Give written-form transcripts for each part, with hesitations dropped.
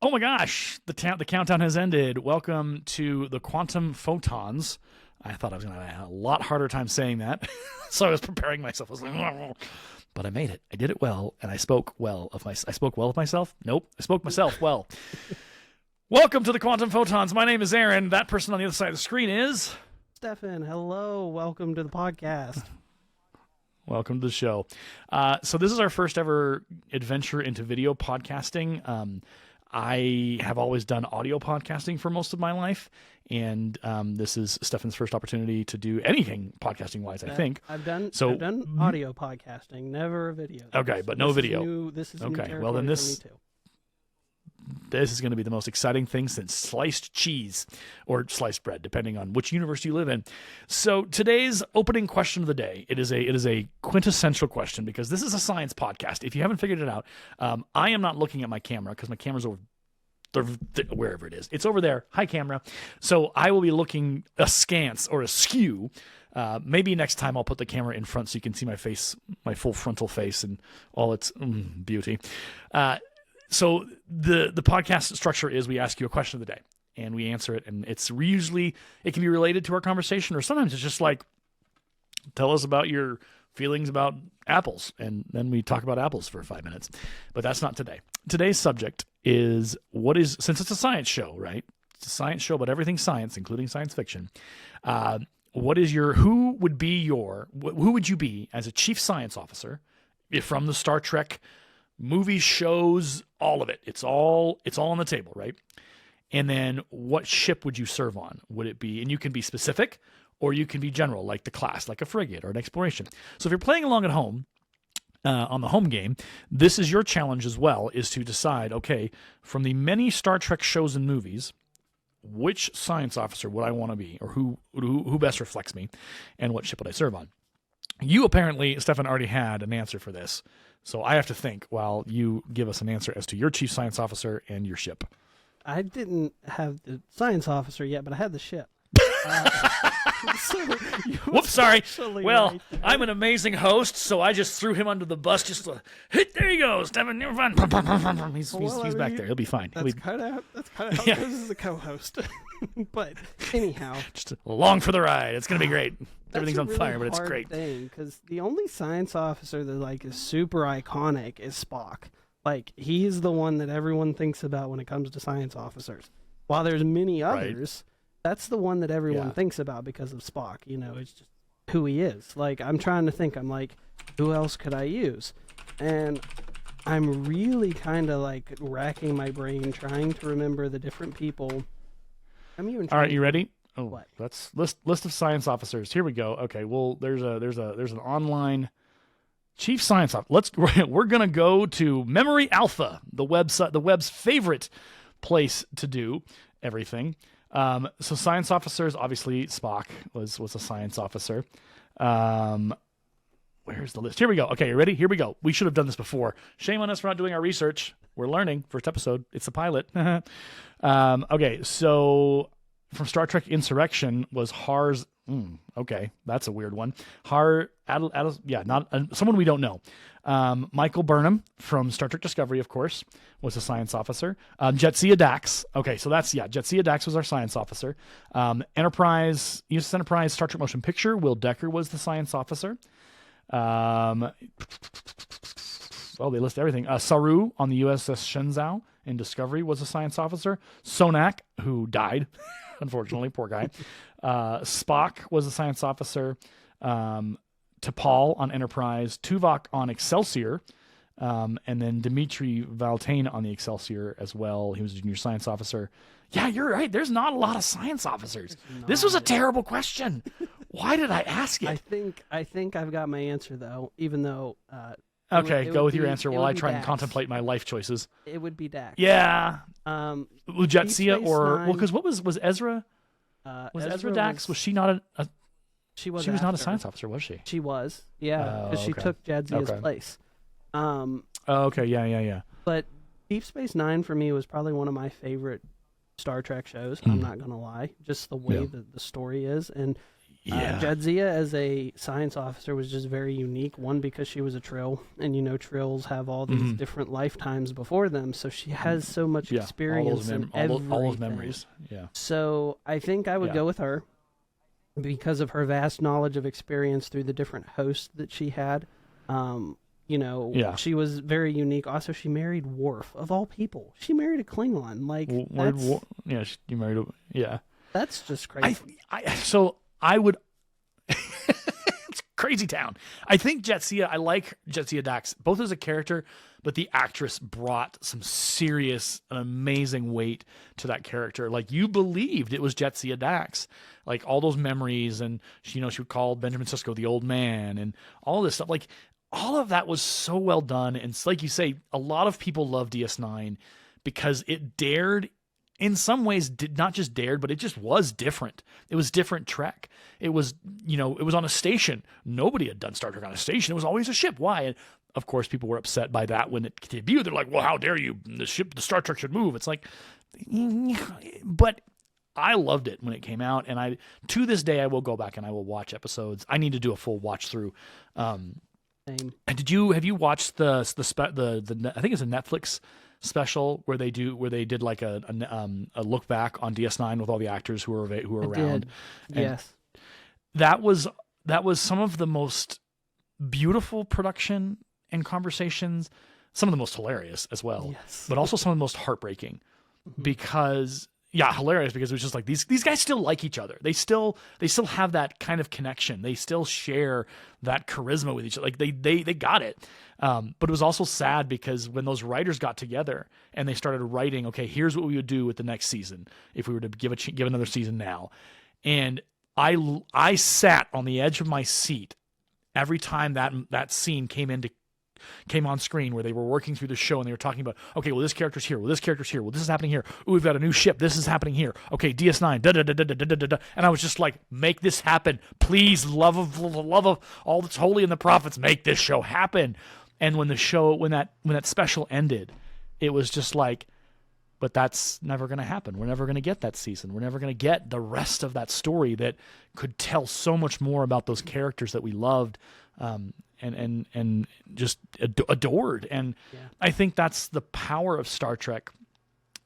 Oh my gosh, the countdown has ended. Welcome to the Quantum Photons. I thought I was going to have a lot harder time saying that, so I was preparing myself. I was like, but I made it. I did it well, and I spoke well of myself. I spoke well of myself? Nope, I spoke myself well. Welcome to the Quantum Photons. My name is Aaron. That person on the other side of the screen is... Stefan. Hello. Welcome to the podcast. Welcome to the show. So this is our first ever adventure into video podcasting. I have always done audio podcasting for most of my life, and this is Stefan's first opportunity to do anything podcasting-wise, I think. I've done audio podcasting, never video. Okay, but no video. This is okay. New territory Well, then for me too. This is going to be the most exciting thing since sliced cheese or sliced bread, depending on which universe you live in. So today's opening question of the day, it is a quintessential question because this is a science podcast. If you haven't figured it out, I am not looking at my camera because my camera's over wherever it is. It's over there. Hi, camera. So I will be looking askance or askew. Maybe next time I'll put the camera in front so you can see my face, my full frontal face and all its beauty. So the podcast structure is we ask you a question of the day and we answer it, and it can be related to our conversation, or sometimes it's just like, tell us about your feelings about apples, and then we talk about apples for 5 minutes. But that's not today. Today's subject is since it's a science show, right? It's a science show, but everything's science, including science fiction. Who would you be as a chief science officer from the Star Trek movies, shows, all of it? It's all on the table, right? And then what ship would you serve on? Would it be, and you can be specific or you can be general, like the class, like a frigate or an exploration. So if you're playing along at home, on the home game, this is your challenge as well, is to decide, okay, from the many Star Trek shows and movies, which science officer would I want to be, or who best reflects me, and what ship would I serve on? You apparently, Stefan, already had an answer for this. So I have to think while you give us an answer as to your chief science officer and your ship. I didn't have the science officer yet, but I had the ship. Whoops, sorry. Well, right, I'm an amazing host, so I just threw him under the bus. Just hit. There he goes, Stefan. You're fine. He's back there. He'll be fine. That's kind of how it goes as a co-host. But anyhow, just along for the ride. It's gonna be great. Everything's on really fire, but it's great. Because the only science officer that is super iconic is Spock. He's the one that everyone thinks about when it comes to science officers. While there's many others, that's the one that everyone thinks about because of Spock. It's just who he is. I'm trying to think. I'm like, who else could I use? And I'm really kind of racking my brain trying to remember the different people. I'm even all right, you ready? Oh, what? That's list of science officers. Here we go. Okay, well, there's an online chief science officer. We're gonna go to Memory Alpha, the web's favorite place to do everything. So science officers, obviously Spock was a science officer. Where's the list? Here we go. Okay, you ready? Here we go. We should have done this before. Shame on us for not doing our research. We're learning. First episode. It's a pilot. Okay, so from Star Trek Insurrection was Har's. Okay, that's a weird one. Someone we don't know. Michael Burnham from Star Trek Discovery, of course, was a science officer. Jetsia Dax. Okay, so Jetsia Dax was our science officer. USS Enterprise, Star Trek Motion Picture, Will Decker was the science officer. They list everything. Saru on the USS Shenzhou in Discovery was a science officer. Sonak, who died, unfortunately, poor guy. Spock was a science officer. T'Pol on Enterprise, Tuvok on Excelsior, and then Dmitry Valtain on the Excelsior as well. He was a junior science officer. Yeah, you're right. There's not a lot of science officers. This was a terrible question. Why did I ask it? I think I've got my answer though, even though. Okay, go with your answer while I try and contemplate my life choices. It would be Dax. Yeah. Jetsia because what was Ezra? Was Ezra Dax? Was she not a She was not a science officer, was she? She was, yeah, because she took Jadzia's place. Okay, yeah. But Deep Space Nine for me was probably one of my favorite Star Trek shows. I'm not gonna lie, just the way that the story is, and Jadzia as a science officer was just very unique. One, because she was a Trill, and Trills have all these different lifetimes before them, so she has so much experience in everything. All those memories. Yeah. So I think I would go with her because of her vast knowledge of experience through the different hosts that she had. She was very unique. Also, she married Worf, of all people. She married a Klingon. You married a... Yeah. That's just crazy. I would... It's crazy town. I think Jadzia, I like Jadzia Dax, both as a character, but the actress brought some serious and amazing weight to that character. Like, you believed it was Jadzia Dax. Like, all those memories, and she would call Benjamin Sisko the old man, and all this stuff. Like, all of that was so well done. And it's like you say, a lot of people love DS9 because it dared, in some ways, did not just dared, but it just was different. It was different Trek. It was, it was on a station. Nobody had done Star Trek on a station. It was always a ship. Why? And of course, people were upset by that when it debuted. They're like, well, how dare you? The Star Trek should move. It's like, but I loved it when it came out. And to this day, I will go back and I will watch episodes. I need to do a full watch through. Same. And have you watched the I think it's a Netflix special where they did like a look back on DS9 with all the actors who were around. Yes. That was some of the most beautiful production and conversations, some of the most hilarious as well, but also some of the most heartbreaking because hilarious because it was just like these guys still like each other. They still have that kind of connection. They still share that charisma with each other. Like they got it. But it was also sad because when those writers got together and they started writing, okay, here's what we would do with the next season if we were to give another season now. And I sat on the edge of my seat every time that scene came on screen where they were working through the show and they were talking about, okay, well, this character's here. Well, this character's here. Well, this is happening here. Ooh, we've got a new ship. This is happening here. Okay, DS9. Da da da da da da da da. And I was just like, make this happen, please. Love of all that's holy in the prophets. Make this show happen. And when that special ended, it was just like, but that's never going to happen. We're never going to get that season. We're never going to get the rest of that story that could tell so much more about those characters that we loved. And just adored. And I think that's the power of Star Trek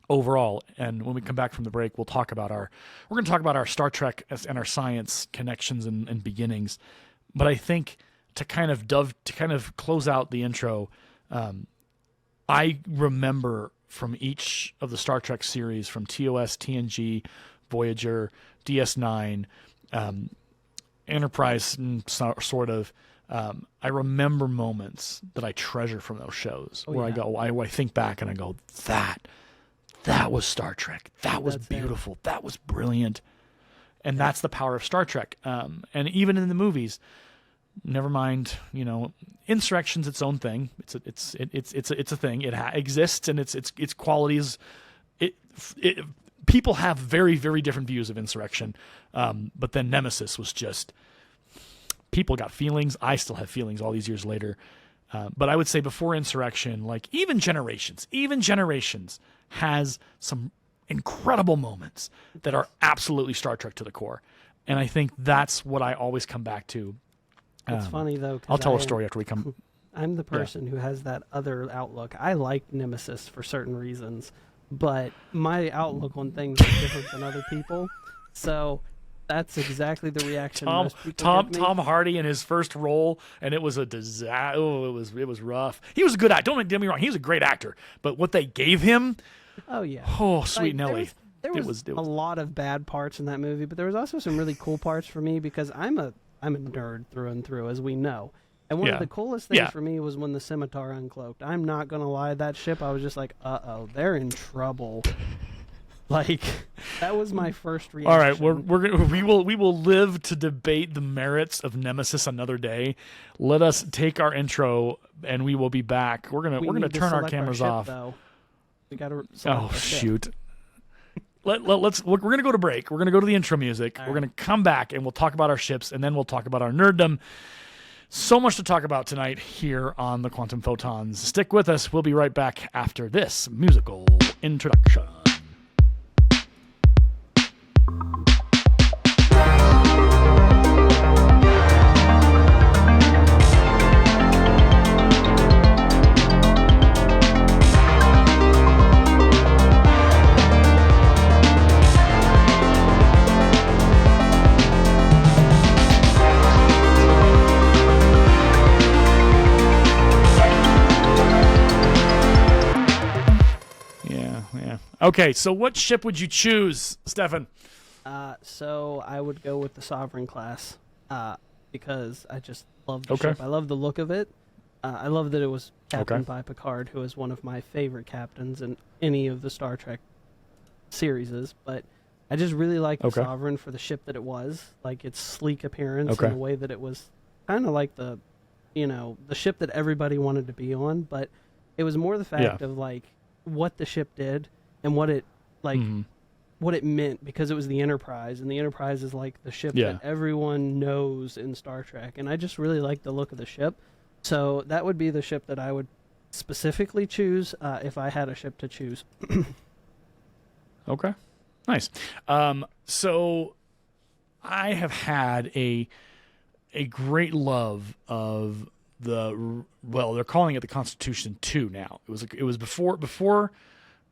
overall. And when we come back from the break, we're going to talk about our Star Trek and our science connections and beginnings. But I think to kind of close out the intro, I remember from each of the Star Trek series, from TOS, TNG, Voyager, DS9, Enterprise, sort of, I remember moments that I treasure from those shows I think back and I go, that was Star Trek. That was beautiful. That was brilliant. And that's the power of Star Trek. And even in the movies, never mind, Insurrection's its own thing. It's a thing. It exists and its qualities. People have very, very different views of Insurrection. But then Nemesis was just, people got feelings. I still have feelings all these years later. But I would say before Insurrection, like even Generations has some incredible moments that are absolutely Star Trek to the core. And I think that's what I always come back to. It's funny though. I'll tell a story after we come. I'm the person who has that other outlook. I like Nemesis for certain reasons, but my outlook on things is different than other people. So that's exactly the reaction most people give me. Tom Hardy in his first role, and it was a disaster. Oh, it was rough. He was a good actor. Don't get me wrong. He was a great actor. But what they gave him, oh yeah, sweet Nelly. There was a lot of bad parts in that movie, but there was also some really cool parts for me because I'm a nerd through and through, as we know. And one of the coolest things for me was when the Scimitar uncloaked. I'm not gonna lie, that ship, I was just like, they're in trouble. Like, that was my first reaction. All right, we will live to debate the merits of Nemesis another day. Let us take our intro, and we will be back. We're gonna turn our cameras off. Though. We gotta. Shoot. We're gonna go to break. We're gonna go to the intro music. We're gonna come back, and we'll talk about our ships, and then we'll talk about our nerddom. So much to talk about tonight here on the Quantum Photons. Stick with us. We'll be right back after this musical introduction. Yeah. Okay, so what ship would you choose, Stefan? So I would go with the Sovereign class, because I just love the ship. I love the look of it. I love that it was captained by Picard, who is one of my favorite captains in any of the Star Trek series. But I just really like the Sovereign for the ship that it was, like its sleek appearance and the way that it was kind of like the ship that everybody wanted to be on. But it was more the fact of like what the ship did and what it what it meant, because it was the Enterprise, and the Enterprise is like the ship that everyone knows in Star Trek. And I just really like the look of the ship. So that would be the ship that I would specifically choose if I had a ship to choose. Okay. Nice. So I have had a great love of they're calling it the Constitution 2 now. It was before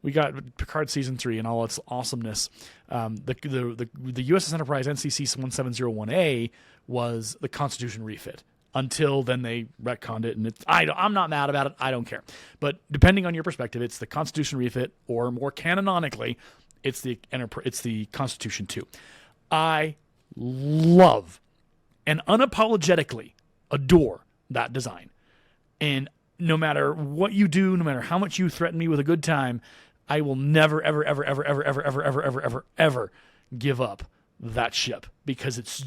we got Picard season 3 and all its awesomeness. The USS Enterprise NCC 1701A was the Constitution refit. Until then, they retconned it, and I'm not mad about it. I don't care. But depending on your perspective, it's the Constitution refit, or more canonically, it's the Constitution 2. I love and unapologetically adore that design. And no matter what you do, no matter how much you threaten me with a good time, I will never, ever, ever, ever, ever, ever, ever, ever, ever, ever, ever give up that ship, because it's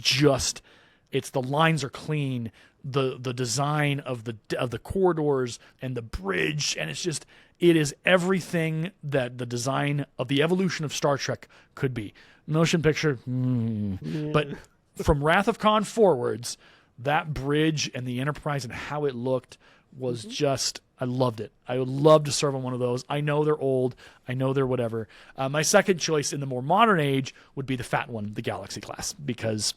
the lines are clean, the design of the corridors and the bridge, and it is everything that the design of the evolution of Star Trek could be. Motion picture, but from Wrath of Khan forwards, that bridge and the Enterprise and how it looked was just, I loved it. I would love to serve on one of those. I know they're old. I know they're whatever. My second choice in the more modern age would be the fat one, the Galaxy class, because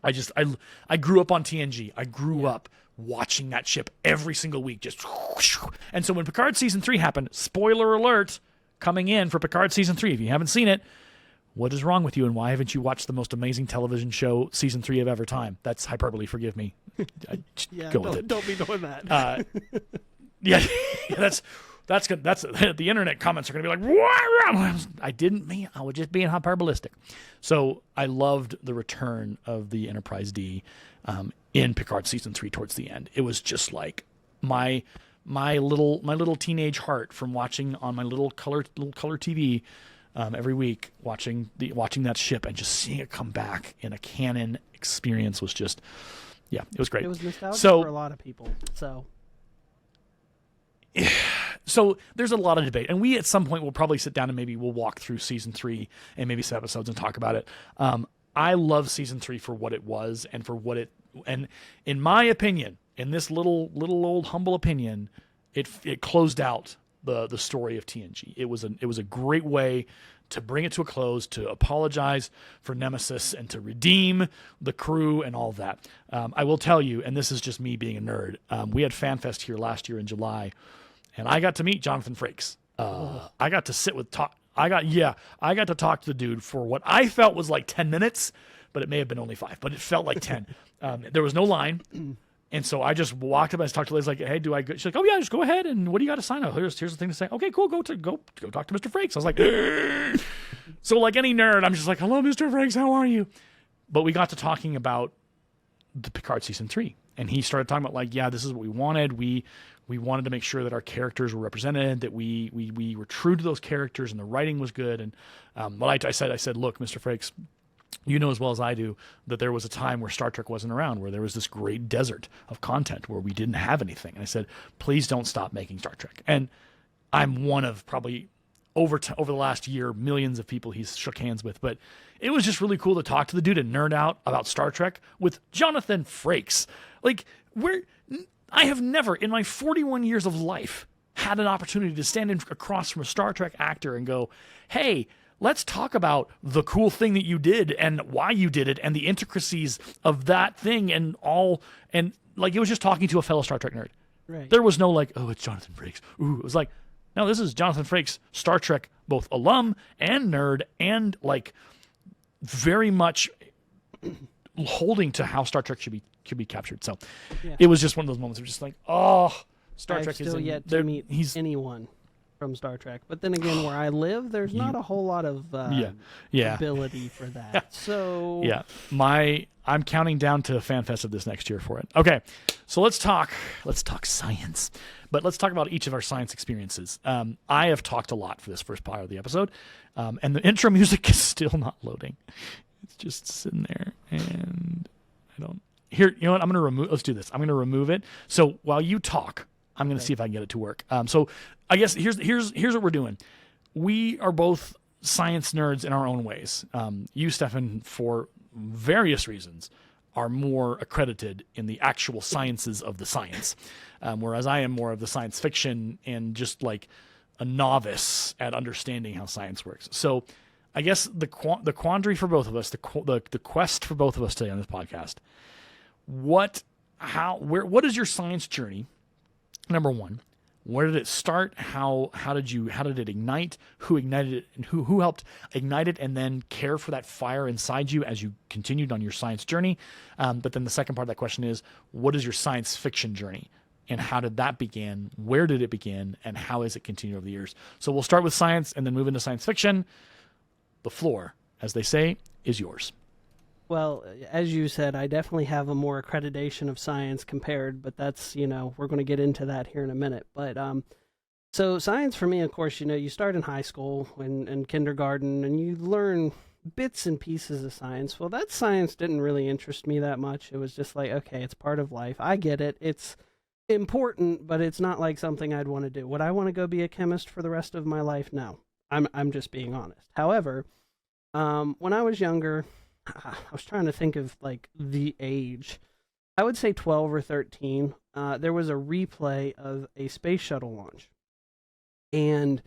I grew up on TNG. I grew up watching that ship every single week. And so when Picard Season 3 happened, spoiler alert, coming in for Picard Season 3, if you haven't seen it, what is wrong with you, and why haven't you watched the most amazing television show, Season 3 of ever time? That's hyperbole, forgive me. Go with it. Don't be doing that. That's good. That's the internet comments are going to be like, what? I didn't mean. I was just being hyperbolistic. So I loved the return of the Enterprise D in Picard Season 3 towards the end. It was just like my little teenage heart from watching on my little color TV every week, watching that ship and just seeing it come back in a canon experience was just, it was great. It was nostalgic for a lot of people. So there's a lot of debate, and we at some point will probably sit down and maybe we'll walk through Season 3 and maybe some episodes and talk about it. I love Season 3 for what it was and for what it, and in my opinion, in this little old humble opinion, it closed out the story of TNG. It was a great way to bring it to a close, to apologize for Nemesis, and to redeem the crew and all of that. I will tell you, and this is just me being a nerd, we had FanFest here last year in July, and I got to meet Jonathan Frakes. I got to sit with I got to talk to the dude for what I felt was like 10 minutes, but it may have been only 5, but it felt like 10. There was no line. And so I just walked up and I talked to Liz, like, hey, do I go? She's like, oh yeah, just go ahead. And what do you got to sign up? Here's the thing to say. Okay, cool. Go talk to Mr. Frakes. I was like, Argh. So like any nerd, I'm just like, hello, Mr. Frakes, how are you? But we got to talking about the Picard Season 3. And he started talking about like, yeah, this is what we wanted. We wanted to make sure that our characters were represented, that we were true to those characters, and the writing was good. And I said, look, Mr. Frakes, you know as well as I do that there was a time where Star Trek wasn't around, where there was this great desert of content where we didn't have anything. And I said, please don't stop making Star Trek. And I'm one of probably over the last year, millions of people he's shook hands with. But it was just really cool to talk to the dude and nerd out about Star Trek with Jonathan Frakes. Like, I have never in my 41 years of life had an opportunity to stand across from a Star Trek actor and go, hey, let's talk about the cool thing that you did and why you did it and the intricacies of that thing and all. And like, it was just talking to a fellow Star Trek nerd. Right. There was no like, oh, it's Jonathan Frakes. Ooh, it was like, no, this is Jonathan Frakes, Star Trek, both alum and nerd, and like very much holding to how Star Trek should be captured. So It was just one of those moments of just like, oh, Star Trek still is yet to meet anyone from Star Trek. But then again, where I live, there's not a whole lot of ability for that. So yeah, I'm counting down to FanFest of this next year for it. Okay, so let's talk science, but let's talk about each of our science experiences. I have talked a lot for this first part of the episode, and the intro music is still not loading. It's just sitting there, and I don't. Here, you know what? I'm going to remove. Let's do this. I'm going to remove it. So while you talk, I'm going to see if I can get it to work. So I guess here's what we're doing. We are both science nerds in our own ways. You, Stefan, for various reasons, are more accredited in the actual sciences of the science, whereas I am more of the science fiction and just like a novice at understanding how science works. So I guess the quandary for both of us, the quest for both of us today on this podcast, what is your science journey? Number one, where did it start? How did it ignite? Who ignited it, and who helped ignite it, and then care for that fire inside you as you continued on your science journey? But then the second part of that question is, what is your science fiction journey, and how did that begin? Where did it begin, and how has it continued over the years? So we'll start with science and then move into science fiction. The floor, as they say, is yours. Well, as you said, I definitely have a more accreditation of science compared, but that's, we're going to get into that here in a minute. But so science for me, of course, you start in high school and kindergarten, and you learn bits and pieces of science. Well, that science didn't really interest me that much. It was just like, okay, it's part of life. I get it. It's important, but it's not like something I'd want to do. Would I want to go be a chemist for the rest of my life? No. I'm just being honest. However, when I was younger, I was trying to think of like the age. I would say 12 or 13. There was a replay of a space shuttle launch. And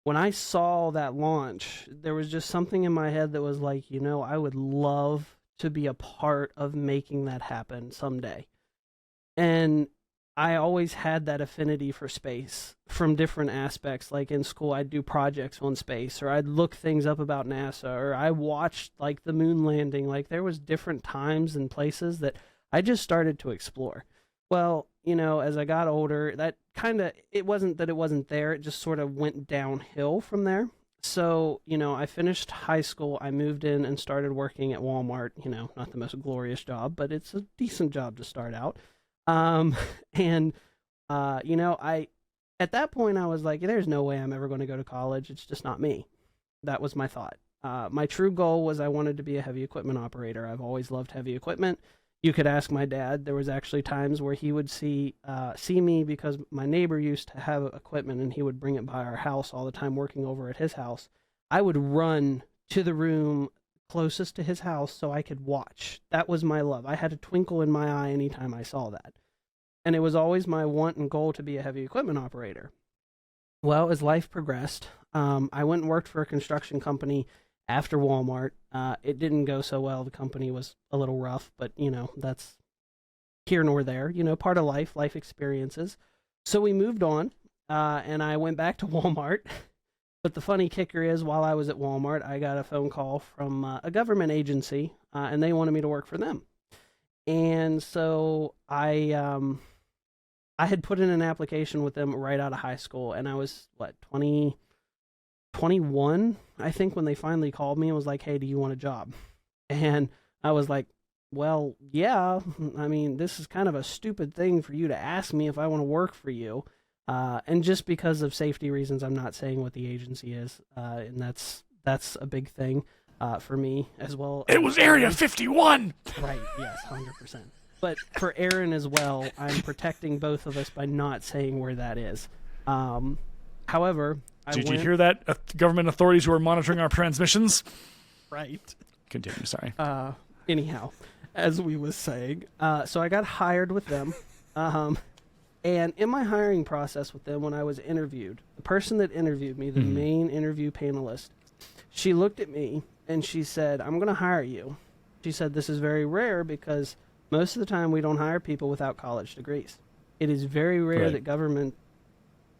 when I saw that launch, there was just something in my head that was like, I would love to be a part of making that happen someday. And I always had that affinity for space from different aspects. Like in school, I'd do projects on space, or I'd look things up about NASA, or I watched like the moon landing. Like there was different times and places that I just started to explore. Well, as I got older, that it wasn't that it wasn't there. It just sort of went downhill from there. So, I finished high school. I moved in and started working at Walmart. Not the most glorious job, but it's a decent job to start out. I at that point I was like, there's no way I'm ever going to go to college. It's just not me. That was my thought. My true goal was I wanted to be a heavy equipment operator. I've always loved heavy equipment. You could ask my dad. There was actually times where he would see me because my neighbor used to have equipment and he would bring it by our house all the time working over at his house. I would run to the room closest to his house so I could watch. That was my love. I had a twinkle in my eye anytime I saw that. And it was always my want and goal to be a heavy equipment operator. Well, as life progressed, I went and worked for a construction company after Walmart. It didn't go so well. The company was a little rough, but, that's here nor there. Part of life experiences. So we moved on, and I went back to Walmart. But the funny kicker is, while I was at Walmart, I got a phone call from a government agency, and they wanted me to work for them. And so I had put in an application with them right out of high school, and I was, 21, I think, when they finally called me and was like, hey, do you want a job? And I was like, well, yeah. I mean, this is kind of a stupid thing for you to ask me if I want to work for you. And just because of safety reasons, I'm not saying what the agency is, and that's a big thing for me as well. It was Area 51! Right, yes, 100%. But for Aaron as well, I'm protecting both of us by not saying where that is. However, Did you hear that, government authorities who are monitoring our transmissions? Right. Continue, sorry. Anyhow, as we was saying, so I got hired with them. And in my hiring process with them, when I was interviewed, the person that interviewed me, the main interview panelist, she looked at me and she said, I'm going to hire you. She said, this is very rare because most of the time we don't hire people without college degrees. It is very rare that government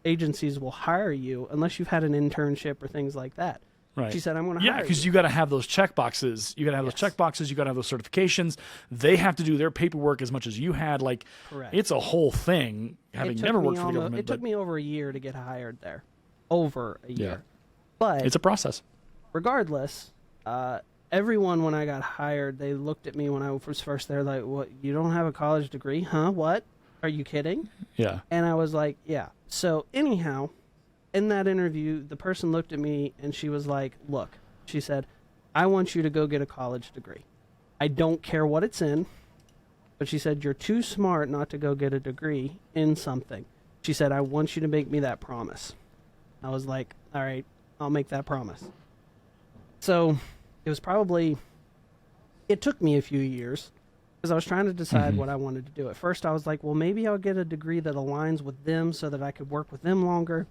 agencies will hire you unless you've had an internship or things like that. Right. She said, I'm going to hire you. Yeah, because you got to have those check boxes. You got to have those check boxes. You got to have those certifications. They have to do their paperwork as much as you had. Like, it's a whole thing, having never worked for the government. It took me over a year to get hired there. over a year. But it's a process. Regardless, everyone, when I got hired, they looked at me when I was first there like, "What? You don't have a college degree? Huh? What? Are you kidding?" Yeah. And I was like, "Yeah." So anyhow, in that interview, the person looked at me and she was like, "Look," she said, "I want you to go get a college degree. I don't care what it's in." But she said, "You're too smart not to go get a degree in something." She said, "I want you to make me that promise." I was like, "All right, I'll make that promise." So it took me a few years because I was trying to decide what I wanted to do. At first, I was like, well, maybe I'll get a degree that aligns with them so that I could work with them longer.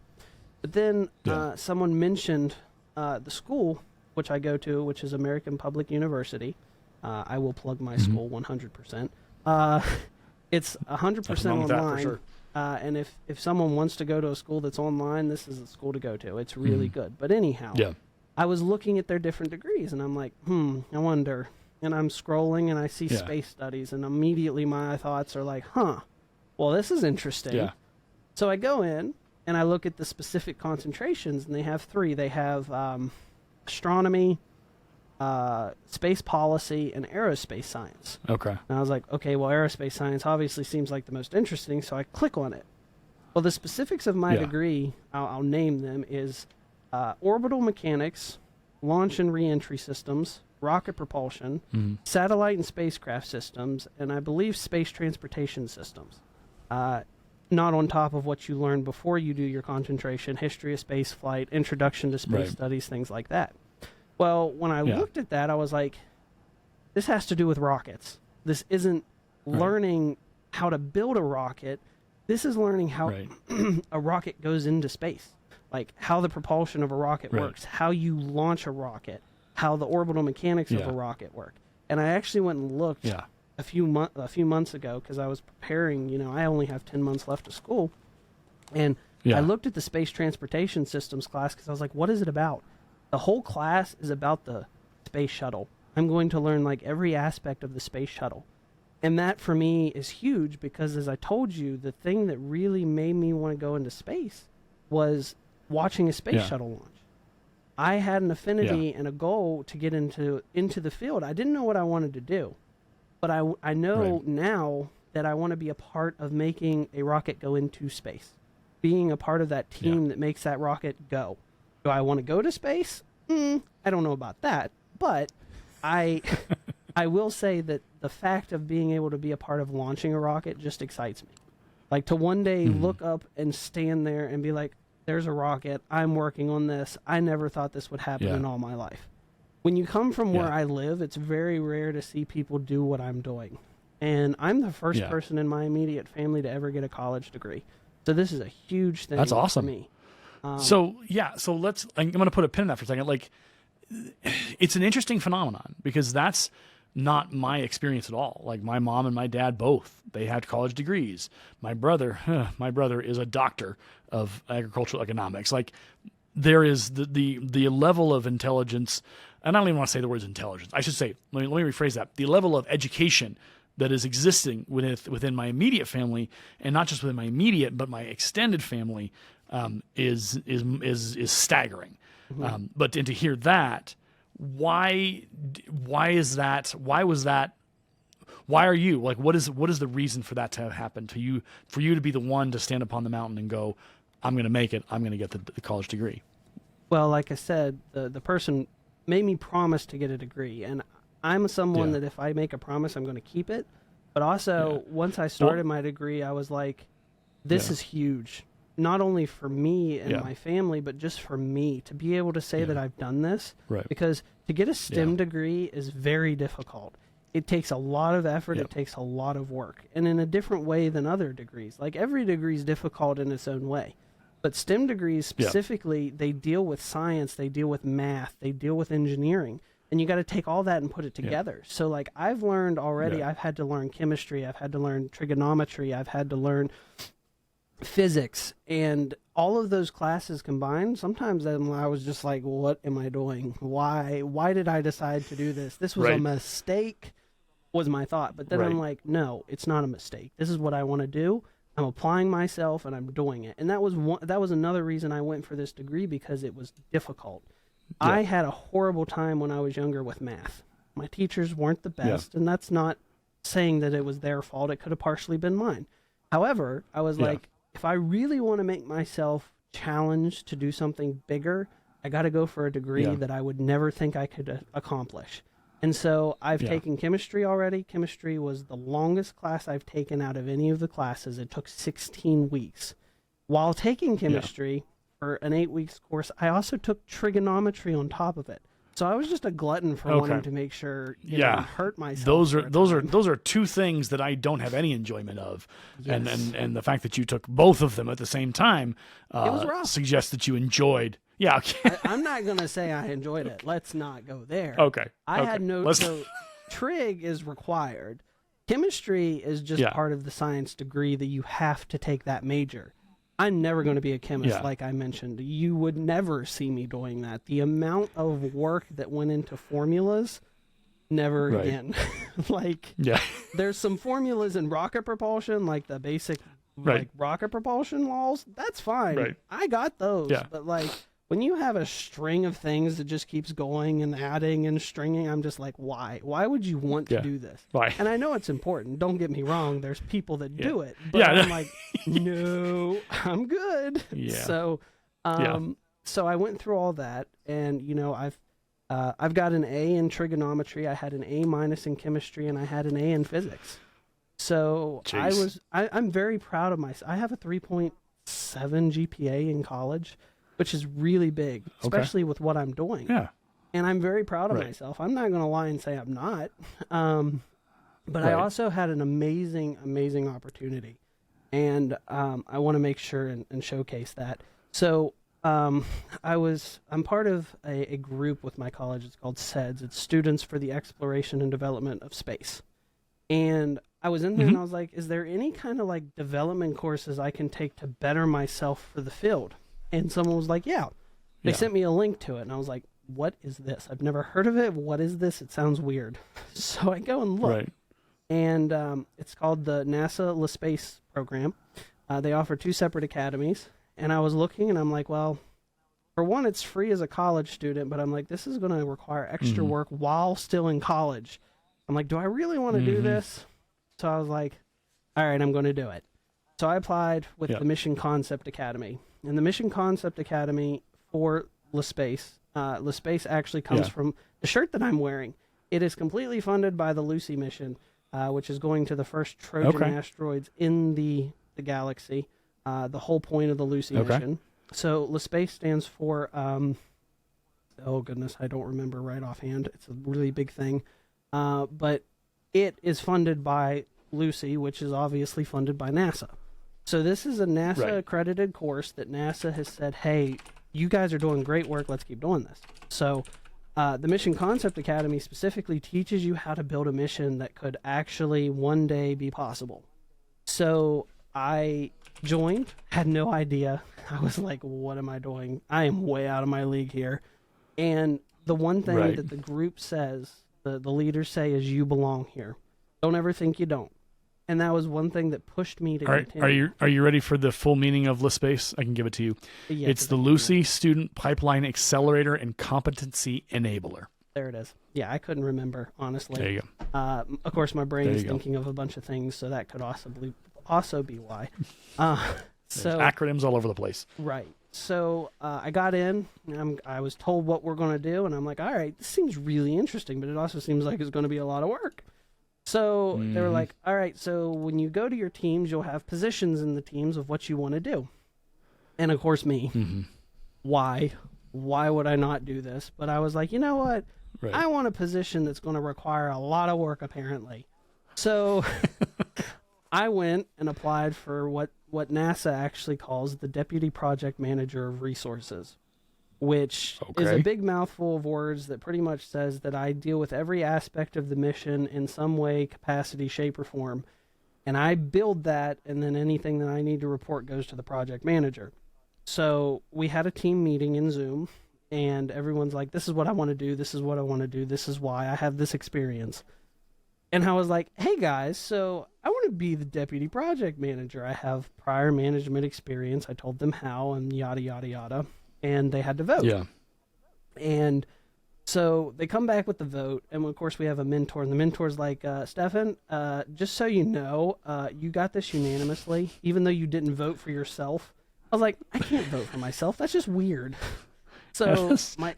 But then someone mentioned the school, which I go to, which is American Public University. I will plug my school 100%. It's 100% online. For sure. And if someone wants to go to a school that's online, this is a school to go to. It's really good. But anyhow, I was looking at their different degrees, and I'm like, I wonder. And I'm scrolling, and I see space studies, and immediately my thoughts are like, well, this is interesting. Yeah. So I go in, and I look at the specific concentrations, and they have 3. They have astronomy, space policy, and aerospace science. Okay. And I was like, okay, well, aerospace science obviously seems like the most interesting, so I click on it. Well, the specifics of my degree, I'll name them, is orbital mechanics, launch and reentry systems, rocket propulsion, satellite and spacecraft systems, and I believe space transportation systems. Not on top of what you learn before you do your concentration, history of space flight, introduction to space studies, things like that. Well, when I looked at that, I was like, this has to do with rockets. This isn't learning how to build a rocket. This is learning how a rocket goes into space, like how the propulsion of a rocket works, how you launch a rocket, how the orbital mechanics of a rocket work. And I actually went and looked a few months ago because I was preparing. I only have 10 months left of school. And I looked at the space transportation systems class because I was like, what is it about? The whole class is about the space shuttle. I'm going to learn like every aspect of the space shuttle. And that for me is huge because, as I told you, the thing that really made me want to go into space was watching a space shuttle launch. I had an affinity and a goal to get into the field. I didn't know what I wanted to do, but I know now that I want to be a part of making a rocket go into space, being a part of that team that makes that rocket go. Do I want to go to space? I don't know about that, but I will say that the fact of being able to be a part of launching a rocket just excites me. Like to one day look up and stand there and be like, there's a rocket, I'm working on this. I never thought this would happen in all my life. When you come from where I live, it's very rare to see people do what I'm doing. And I'm the first person in my immediate family to ever get a college degree. So this is a huge thing. That's awesome. For me. So I'm going to put a pin in that for a second. Like, it's an interesting phenomenon because that's not my experience at all. Like my mom and my dad both, they had college degrees. My brother is a doctor of agricultural economics. Like there is the level of intelligence, and I don't even want to say the words intelligence. I should say, let me rephrase that. The level of education that is existing within my immediate family, and not just within my immediate, but my extended family, is staggering. But to hear that, why is that? Why was that? Why are you like? What is the reason for that to have happened to you? For you to be the one to stand upon the mountain and go, I'm going to make it. I'm going to get the college degree. Well, like I said, the person made me promise to get a degree, and I'm someone that if I make a promise, I'm going to keep it. But also, once I started my degree, I was like, this is huge. Not only for me and my family, but just for me to be able to say that I've done this. Right. Because to get a STEM degree is very difficult. It takes a lot of effort. It takes a lot of work. And in a different way than other degrees. Like every degree is difficult in its own way. But STEM degrees specifically, they deal with science, they deal with math, they deal with engineering. And you got to take all that and put it together. So like I've learned already, I've had to learn chemistry, I've had to learn trigonometry, I've had to learn physics, and all of those classes combined, sometimes I was just like, what am I doing? Why did I decide to do this? This was a mistake, was my thought. But then I'm like, no, it's not a mistake. This is what I want to do. I'm applying myself and I'm doing it. And that was another reason I went for this degree, because it was difficult. Yeah. I had a horrible time when I was younger with math. My teachers weren't the best, and that's not saying that it was their fault. It could have partially been mine. However, I was like, if I really want to make myself challenged to do something bigger, I got to go for a degree that I would never think I could accomplish. And so I've taken chemistry already. Chemistry was the longest class I've taken out of any of the classes. It took 16 weeks. While taking chemistry for an 8 weeks course, I also took trigonometry on top of it. So I was just a glutton for wanting to make sure you know, hurt myself. Those are two things that I don't have any enjoyment of, and the fact that you took both of them at the same time it was rough. Suggests that you enjoyed. Yeah, okay. I'm not gonna say I enjoyed it. Let's not go there. Okay. I had no. So trig is required. Chemistry is just part of the science degree that you have to take that major. I'm never going to be a chemist, like I mentioned. You would never see me doing that. The amount of work that went into formulas, never again. There's some formulas in rocket propulsion, like the basic like rocket propulsion laws. That's fine. Right. I got those. Yeah. But like when you have a string of things that just keeps going and adding and stringing, I'm just like, why? Why would you want to do this? Why? And I know it's important. Don't get me wrong. There's people that do it. But I'm like, no, I'm good. Yeah. So, so I went through all that, and you know, I've got an A in trigonometry. I had an A- in chemistry, and I had an A in physics. So I'm very proud of myself. I have a 3.7 GPA in college, which is really big, especially with what I'm doing. Yeah. And I'm very proud of myself. I'm not going to lie and say I'm not. But I also had an amazing, amazing opportunity. And I want to make sure and showcase that. So I'm part of a group with my college. It's called SEDS. It's Students for the Exploration and Development of Space. And I was in there and I was like, is there any kind of like development courses I can take to better myself for the field? And someone was like, They sent me a link to it. And I was like, what is this? I've never heard of it. What is this? It sounds weird. So I go and look. Right. And it's called the NASA LaSpace program. They offer 2 separate academies. And I was looking and I'm like, well, for one, it's free as a college student. But I'm like, this is going to require extra work while still in college. I'm like, do I really want to do this? So I was like, all right, I'm going to do it. So I applied with the Mission Concept Academy. And the Mission Concept Academy for LaSpace, LaSpace actually comes from the shirt that I'm wearing. It is completely funded by the Lucy mission, which is going to the first Trojan asteroids in the galaxy, the whole point of the Lucy mission. So LaSpace stands for, oh goodness, I don't remember right offhand. It's a really big thing. But it is funded by Lucy, which is obviously funded by NASA. So this is a NASA-accredited course that NASA has said, hey, you guys are doing great work. Let's keep doing this. So the Mission Concept Academy specifically teaches you how to build a mission that could actually one day be possible. So I joined, had no idea. I was like, what am I doing? I am way out of my league here. And the one thing that the group says, the leaders say, is you belong here. Don't ever think you don't. And that was one thing that pushed me to continue. Are you ready for the full meaning of LaSpace? I can give it to you. Yes, it's the Lucy Student Pipeline Accelerator and Competency Enabler. There it is. Yeah, I couldn't remember, honestly. There you go. Of course, my brain is thinking of a bunch of things, so that could also be why. So acronyms all over the place. Right. So I got in, and I was told what we're going to do, and I'm like, all right, this seems really interesting, but it also seems like it's going to be a lot of work. So they were like, all right, so when you go to your teams, you'll have positions in the teams of what you want to do. And of course, me. Why? Why would I not do this? But I was like, you know what? I want a position that's going to require a lot of work, apparently. So I went and applied for what NASA actually calls the Deputy Project Manager of Resources, which is a big mouthful of words that pretty much says that I deal with every aspect of the mission in some way, capacity, shape, or form. And I build that, and then anything that I need to report goes to the project manager. So we had a team meeting in Zoom, and everyone's like, this is what I want to do, this is what I want to do, this is why I have this experience. And I was like, hey guys, so I want to be the deputy project manager. I have prior management experience. I told them how and yada, yada, yada. And they had to vote. Yeah. And so they come back with the vote. And of course, we have a mentor. And the mentor's like, Stefan, just so you know, you got this unanimously, even though you didn't vote for yourself. I was like, I can't vote for myself. That's just weird. So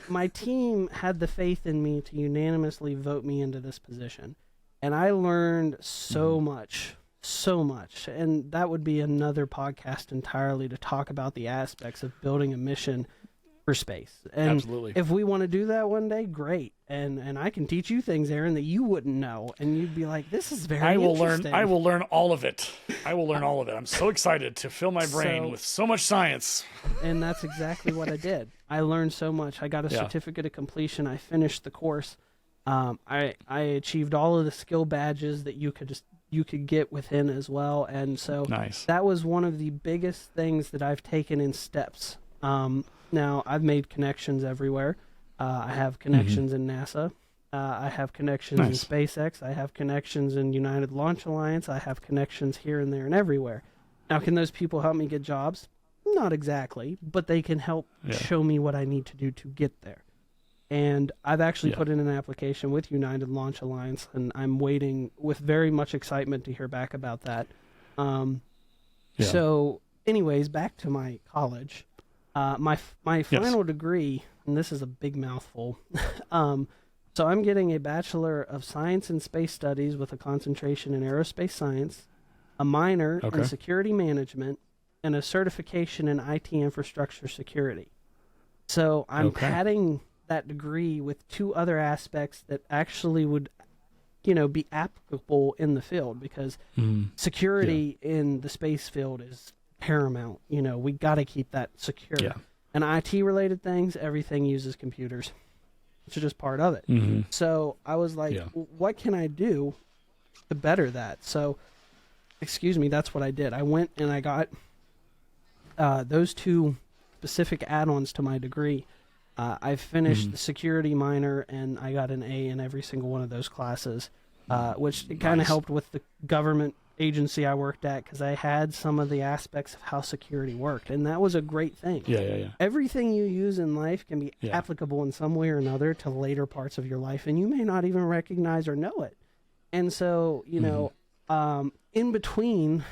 my team had the faith in me to unanimously vote me into this position. And I learned so much. And that would be another podcast entirely to talk about the aspects of building a mission for space. And Absolutely. if we want to do that one day, great. And I can teach you things, Aaron, that you wouldn't know. And you'd be like, this is very interesting. I will learn all of it. I'm so excited to fill my brain with so much science. And that's exactly what I did. I learned so much. I got a certificate of completion. I finished the course. I achieved all of the skill badges that you could get within as well, and so that was one of the biggest things that I've taken in steps. Now I've made connections everywhere. I have connections in NASA. I have connections in SpaceX. I have connections in United Launch Alliance. I have connections here and there and everywhere. Now, can those people help me get jobs? Not exactly, but they can help show me what I need to do to get there. And I've actually put in an application with United Launch Alliance, and I'm waiting with very much excitement to hear back about that. So, anyways, back to my college. My final degree, and this is a big mouthful. So I'm getting a Bachelor of Science in Space Studies with a concentration in aerospace science, a minor in security management, and a certification in IT infrastructure security. So I'm adding that degree with two other aspects that actually would, be applicable in the field, because security in the space field is paramount. We got to keep that secure. Yeah. And IT related things, everything uses computers. It's just part of it. So I was like, what can I do to better that? So, that's what I did. I went and I got those two specific add-ons to my degree. I finished the security minor, and I got an A in every single one of those classes, which it kind of helped with the government agency I worked at, because I had some of the aspects of how security worked, and that was a great thing. Everything you use in life can be applicable in some way or another to later parts of your life, and you may not even recognize or know it. And so, in between,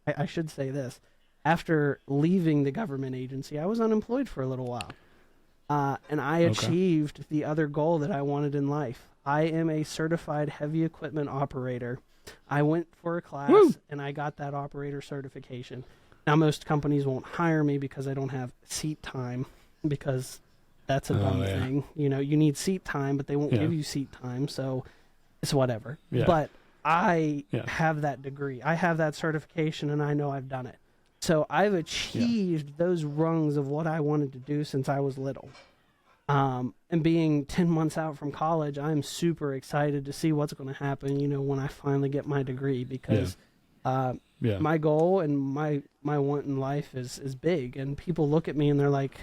I should say this, after leaving the government agency, I was unemployed for a little while. And I achieved the other goal that I wanted in life. I am a certified heavy equipment operator. I went for a class and I got that operator certification. Now, most companies won't hire me because I don't have seat time, because that's a dumb thing. You need seat time, but they won't give you seat time, so it's whatever. But I have that degree. I have that certification, and I know I've done it. So I've achieved those rungs of what I wanted to do since I was little. And being 10 months out from college, I'm super excited to see what's going to happen, when I finally get my degree, because my goal and my want in life is big. And people look at me and they're like,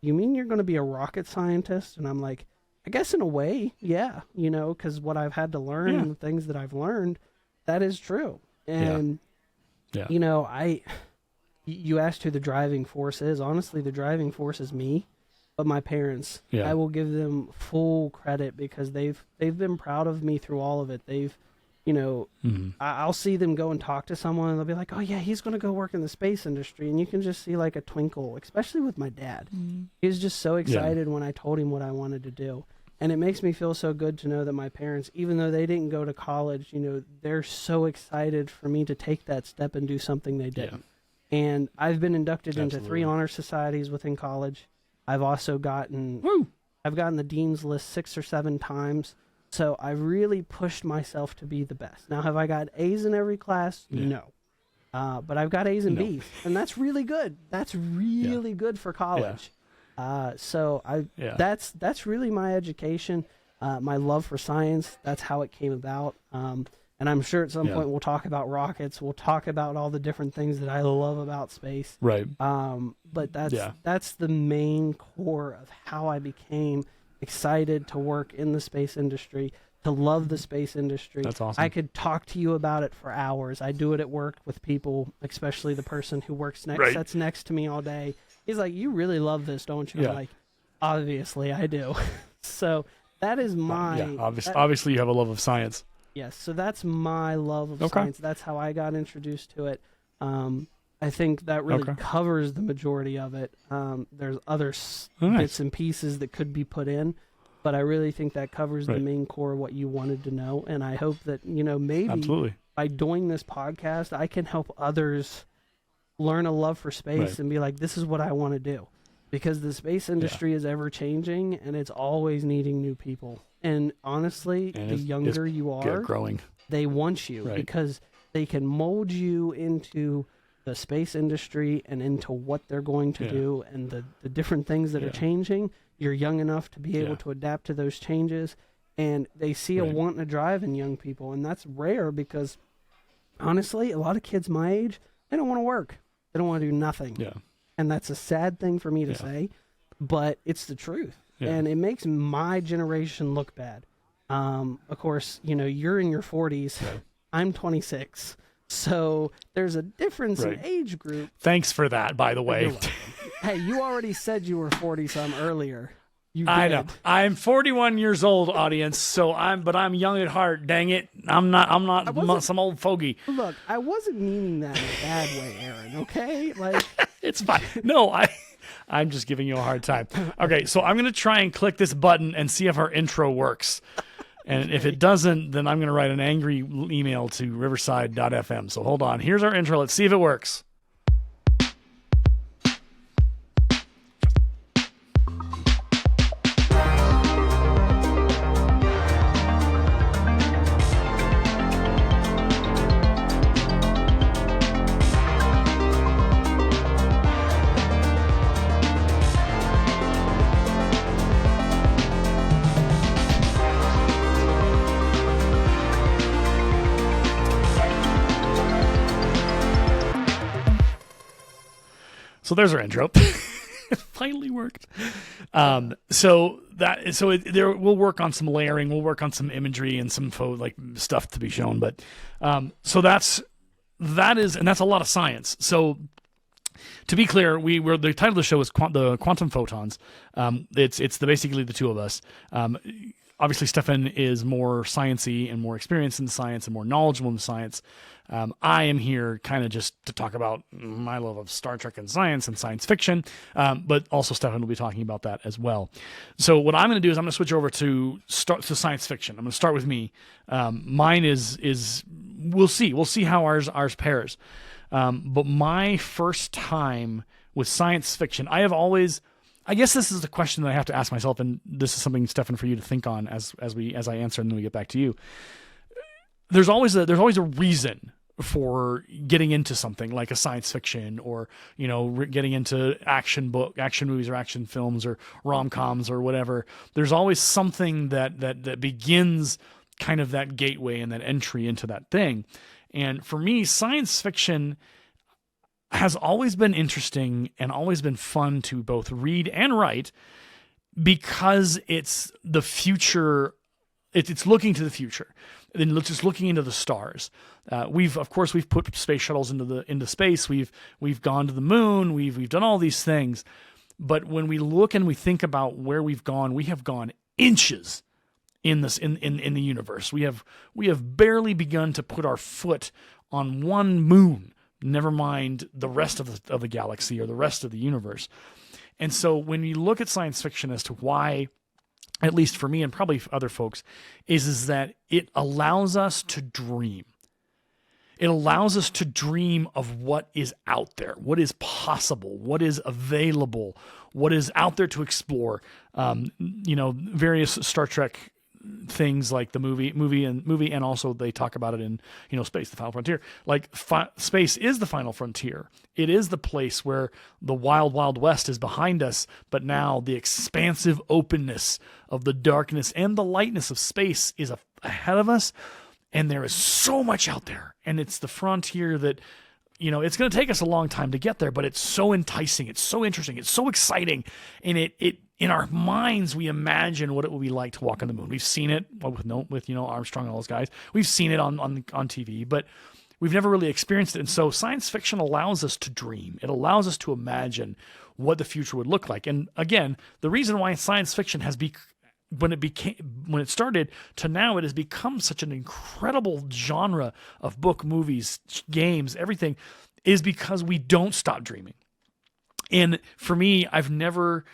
you mean you're going to be a rocket scientist? And I'm like, I guess in a way, because what I've had to learn and the things that I've learned, that is true. And you asked who the driving force is. Honestly, the driving force is me, but my parents. I will give them full credit, because they've been proud of me through all of it. They've, I'll see them go and talk to someone, and they'll be like, "Oh yeah, he's going to go work in the space industry," and you can just see like a twinkle, especially with my dad. He was just so excited when I told him what I wanted to do. And it makes me feel so good to know that my parents, even though they didn't go to college, they're so excited for me to take that step and do something they did. And I've been inducted into 3 honor societies within college. I've also gotten the dean's list 6 or 7 times. So I really pushed myself to be the best. Now, have I got A's in every class? No. But I've got A's and B's, and that's really good. That's really good for college. That's really my education, my love for science. That's how it came about. And I'm sure at some point we'll talk about rockets. We'll talk about all the different things that I love about space. Right. But that's the main core of how I became excited to work in the space industry, to love the space industry. That's awesome. I could talk to you about it for hours. I do it at work with people, especially the person who works next, sits next to me all day. He's like, "You really love this, don't you?" I'm like, "Obviously, I do." So that is my... obviously you have a love of science. Yes, so that's my love of science. That's how I got introduced to it. I think that really covers the majority of it. There's other bits and pieces that could be put in, but I really think that covers the main core of what you wanted to know. And I hope that, maybe by doing this podcast, I can help others learn a love for space and be like, this is what I want to do. Because the space industry is ever changing and it's always needing new people. And honestly, the younger you are, growing. They want you because they can mold you into the space industry and into what they're going to do and the different things that are changing. You're young enough to be able to adapt to those changes, and they see a want and a drive in young people, and that's rare because honestly, a lot of kids my age, they don't want to work. They don't want to do nothing. Yeah. And that's a sad thing for me to say, but it's the truth. Yeah. And it makes my generation look bad. Of course, you're in your 40s. Right. I'm 26. So there's a difference in age group. Thanks for that, by the way. Hey, you already said you were 40-some earlier. You did. I know. I'm 41 years old, audience. But I'm young at heart. Dang it! I'm not some old fogey. Look, I wasn't meaning that in a bad way, Aaron. Okay, like it's fine. No, I'm just giving you a hard time. Okay, so I'm gonna try and click this button and see if our intro works. And if it doesn't, then I'm going to write an angry email to riverside.fm. So hold on. Here's our intro. Let's see if it works. So there's our intro. It finally worked. We'll work on some layering. We'll work on some imagery and some stuff to be shown. But so that's a lot of science. So to be clear, the title of the show is the Quantum Photons. It's basically the two of us. Obviously, Stefan is more sciencey and more experienced in science and more knowledgeable in science. I am here kind of just to talk about my love of Star Trek and science fiction, but also Stefan will be talking about that as well. So what I'm going to do is I'm going to switch over to science fiction. I'm going to start with me. Mine is we'll see how ours pairs. But my first time with science fiction, I guess this is the question that I have to ask myself, and this is something, Stefan, for you to think on as I answer, and then we get back to you. There's always a reason for getting into something like a science fiction, or getting into action movies or action films or rom-coms or whatever. There's always something that begins kind of that gateway and that entry into that thing. And for me, science fiction has always been interesting and always been fun to both read and write, because it's the future. It's looking to the future, and just looking into the stars. We've put space shuttles into space. We've gone to the moon. We've done all these things, but when we look and we think about where we have gone inches in the universe. We have barely begun to put our foot on one moon. Never mind the rest of the galaxy or the rest of the universe. And so when you look at science fiction as to why, at least for me and probably for other folks, is that it allows us to dream. It allows us to dream of what is out there, what is possible, what is available, what is out there to explore. Various Star Trek things like the movie, and also they talk about it in Space, the Final Frontier. Like space is the final frontier. It is the place where the wild, wild west is behind us, but now the expansive openness of the darkness and the lightness of space is ahead of us, and there is so much out there, and it's the frontier that it's going to take us a long time to get there, but it's so enticing, it's so interesting, it's so exciting, and it in our minds, we imagine what it would be like to walk on the moon. We've seen it with Armstrong and all those guys. We've seen it on TV, but we've never really experienced it. And so science fiction allows us to dream. It allows us to imagine what the future would look like. And again, the reason why science fiction has when it started to now, it has become such an incredible genre of book, movies, games, everything, is because we don't stop dreaming. And for me, I've never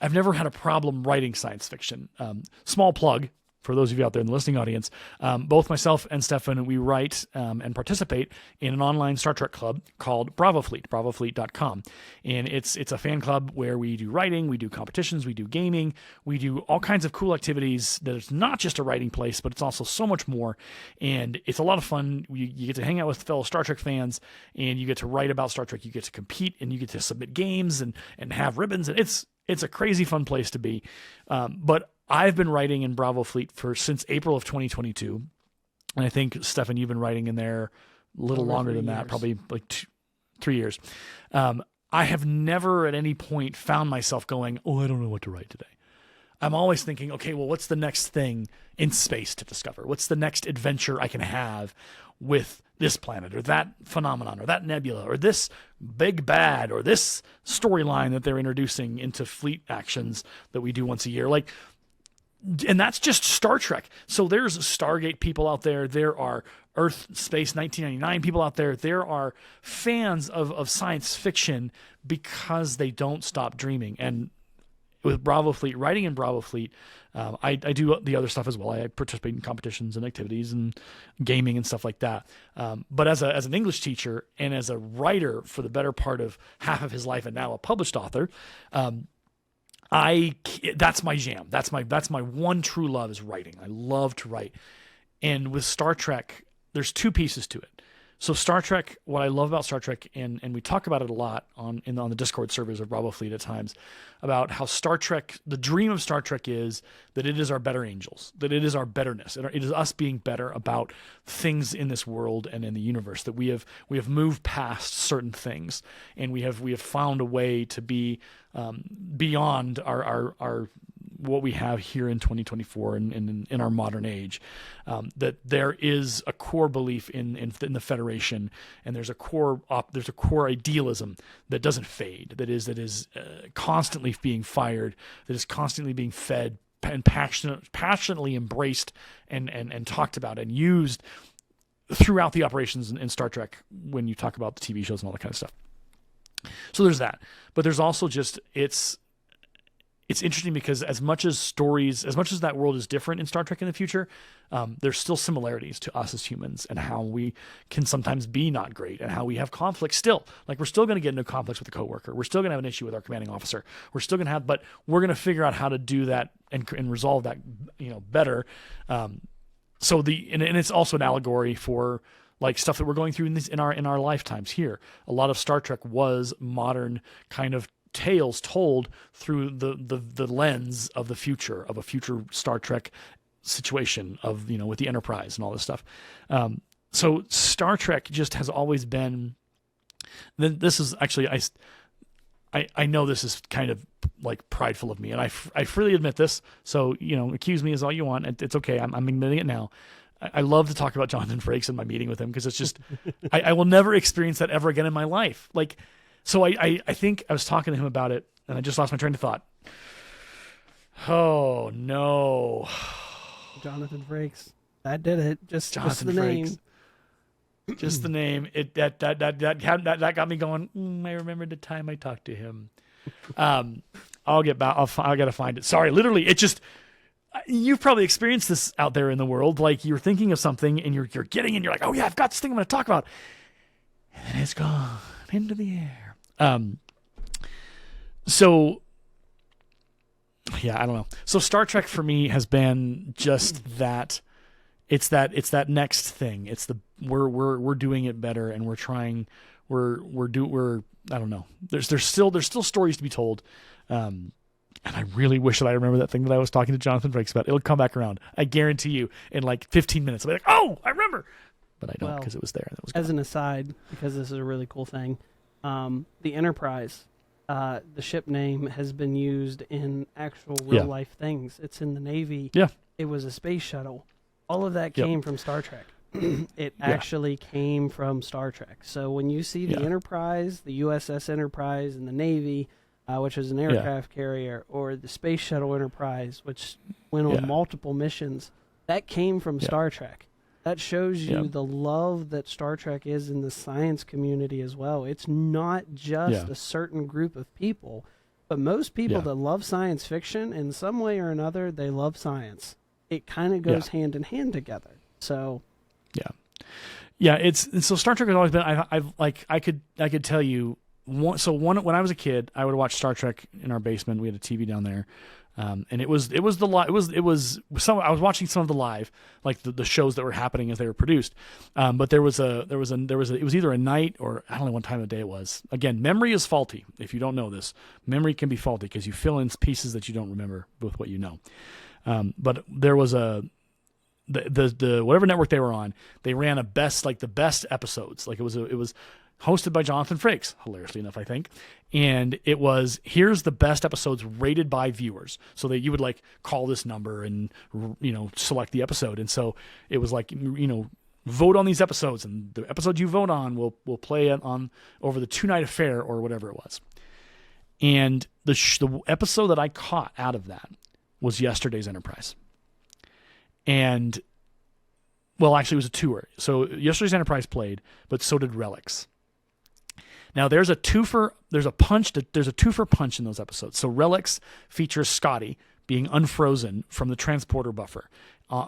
had a problem writing science fiction. Small plug for those of you out there in the listening audience. Both myself and Stefan, we write and participate in an online Star Trek club called Bravo Fleet, bravofleet.com. And it's a fan club where we do writing, we do competitions, we do gaming, we do all kinds of cool activities. That it's not just a writing place, but it's also so much more. And it's a lot of fun. You get to hang out with fellow Star Trek fans, and you get to write about Star Trek. You get to compete, and you get to submit games and have ribbons. And it's a crazy fun place to be. But I've been writing in Bravo Fleet since April of 2022. And I think, Stefan, you've been writing in there a little longer than that, probably like 3 years. I have never at any point found myself going, I don't know what to write today. I'm always thinking, okay, well, what's the next thing in space to discover? What's the next adventure I can have with this planet or that phenomenon or that nebula or this big bad or this storyline that they're introducing into fleet actions that we do once a year? And that's just Star Trek. So there's Stargate people out there. There are Earth Space 1999 people out there. There are fans of science fiction because they don't stop dreaming. And with Bravo Fleet, writing in Bravo Fleet, I do the other stuff as well. I participate in competitions and activities and gaming and stuff like that. But as an English teacher and as a writer for the better part of half of his life and now a published author, that's my jam. That's my one true love is writing. I love to write. And with Star Trek, there's two pieces to it. So Star Trek, what I love about Star Trek, and we talk about it a lot on the Discord servers of Bravo Fleet at times, about how Star Trek, the dream of Star Trek is that it is our better angels, that it is our betterness, it is us being better about things in this world and in the universe, that we have moved past certain things, and we have found a way to be beyond our what we have here in 2024 and in our modern age, that there is a core belief in the Federation, and there's a core idealism that doesn't fade, that is constantly being fired, that is constantly being fed and passionately embraced and talked about and used throughout the operations in Star Trek when you talk about the TV shows and all that kind of stuff. So there's that, but there's also just it's interesting because as much as that world is different in Star Trek in the future, there's still similarities to us as humans and how we can sometimes be not great and how we have conflict still. Like, we're still going to get into conflicts with a coworker. We're still going to have an issue with our commanding officer. We're still going to have, but we're going to figure out how to do that and resolve that, better. So and it's also an allegory for like stuff that we're going through in our lifetimes here. A lot of Star Trek was modern kind of tales told through the lens of the future, of a future Star Trek situation of, with the Enterprise and all this stuff. So Star Trek just has always been, this is actually, I know this is kind of like prideful of me, and I freely admit this. So, accuse me as all you want. It's okay. I'm admitting it now. I love to talk about Jonathan Frakes in my meeting with him because it's just, I will never experience that ever again in my life. So I think I was talking to him about it, and I just lost my train of thought. Oh, no. Jonathan Frakes. That did it. Just the Frakes. name. Just the name. That got me going. I remembered the time I talked to him. I'll get back. I got to find it. Sorry. Literally, it just, you've probably experienced this out there in the world. Like, you're thinking of something and you're getting in, you're like, oh yeah, I've got this thing I'm going to talk about. And then it's gone into the air. So yeah, I don't know. So Star Trek for me has been just that. It's that next thing. It's we're doing it better, and we're trying. We're I don't know. There's still stories to be told. And I really wish that I remember that thing that I was talking to Jonathan Frakes about. It'll come back around. I guarantee you. In like 15 minutes, I'll be like, oh, I remember. But I don't, because it was there. And it was as an aside, because this is a really cool thing. The Enterprise the ship name has been used in actual real life things. It's in the Navy. Yeah. It was a space shuttle. All of that came from Star Trek. It Yeah. actually came from Star Trek. So when you see the Enterprise, the USS Enterprise in the Navy, which is an aircraft carrier, or the Space Shuttle Enterprise, which went on multiple missions, that came from Star Trek. That shows you the love that Star Trek is in the science community as well. It's not just a certain group of people, but most people that love science fiction, in some way or another, they love science. It kind of goes hand in hand together. So, so Star Trek has always been. I could tell you. When I was a kid, I would watch Star Trek in our basement. We had a TV down there. And I was watching some of the live, like the shows that were happening as they were produced. But it was either a night or I don't know what time of day it was. Again, memory is faulty. If you don't know this, memory can be faulty because you fill in pieces that you don't remember with what you know. But there was the whatever network they were on, they ran the best episodes. Like it was hosted by Jonathan Frakes, hilariously enough, I think. And it was, here's the best episodes rated by viewers. So that you would like call this number and, select the episode. And so it was like, vote on these episodes, and the episode you vote on will play it on over the 2-night affair or whatever it was. And the episode that I caught out of that was Yesterday's Enterprise. And, well, actually it was a tour. So Yesterday's Enterprise played, but so did Relics. Now there's a twofer punch in those episodes. So Relics features Scotty being unfrozen from the transporter buffer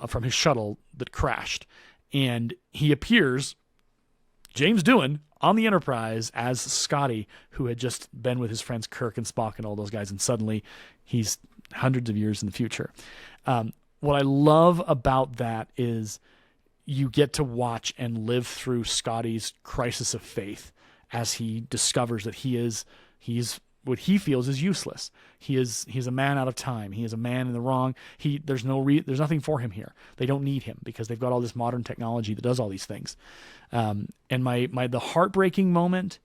from his shuttle that crashed, and he appears, James Doohan, on the Enterprise as Scotty, who had just been with his friends Kirk and Spock and all those guys, and suddenly he's hundreds of years in the future. What I love about that is you get to watch and live through Scotty's crisis of faith as he discovers that he's what he feels is useless. He's a man out of time. He is a man in the wrong. There's nothing for him here. They don't need him because they've got all this modern technology that does all these things. And the heartbreaking moment,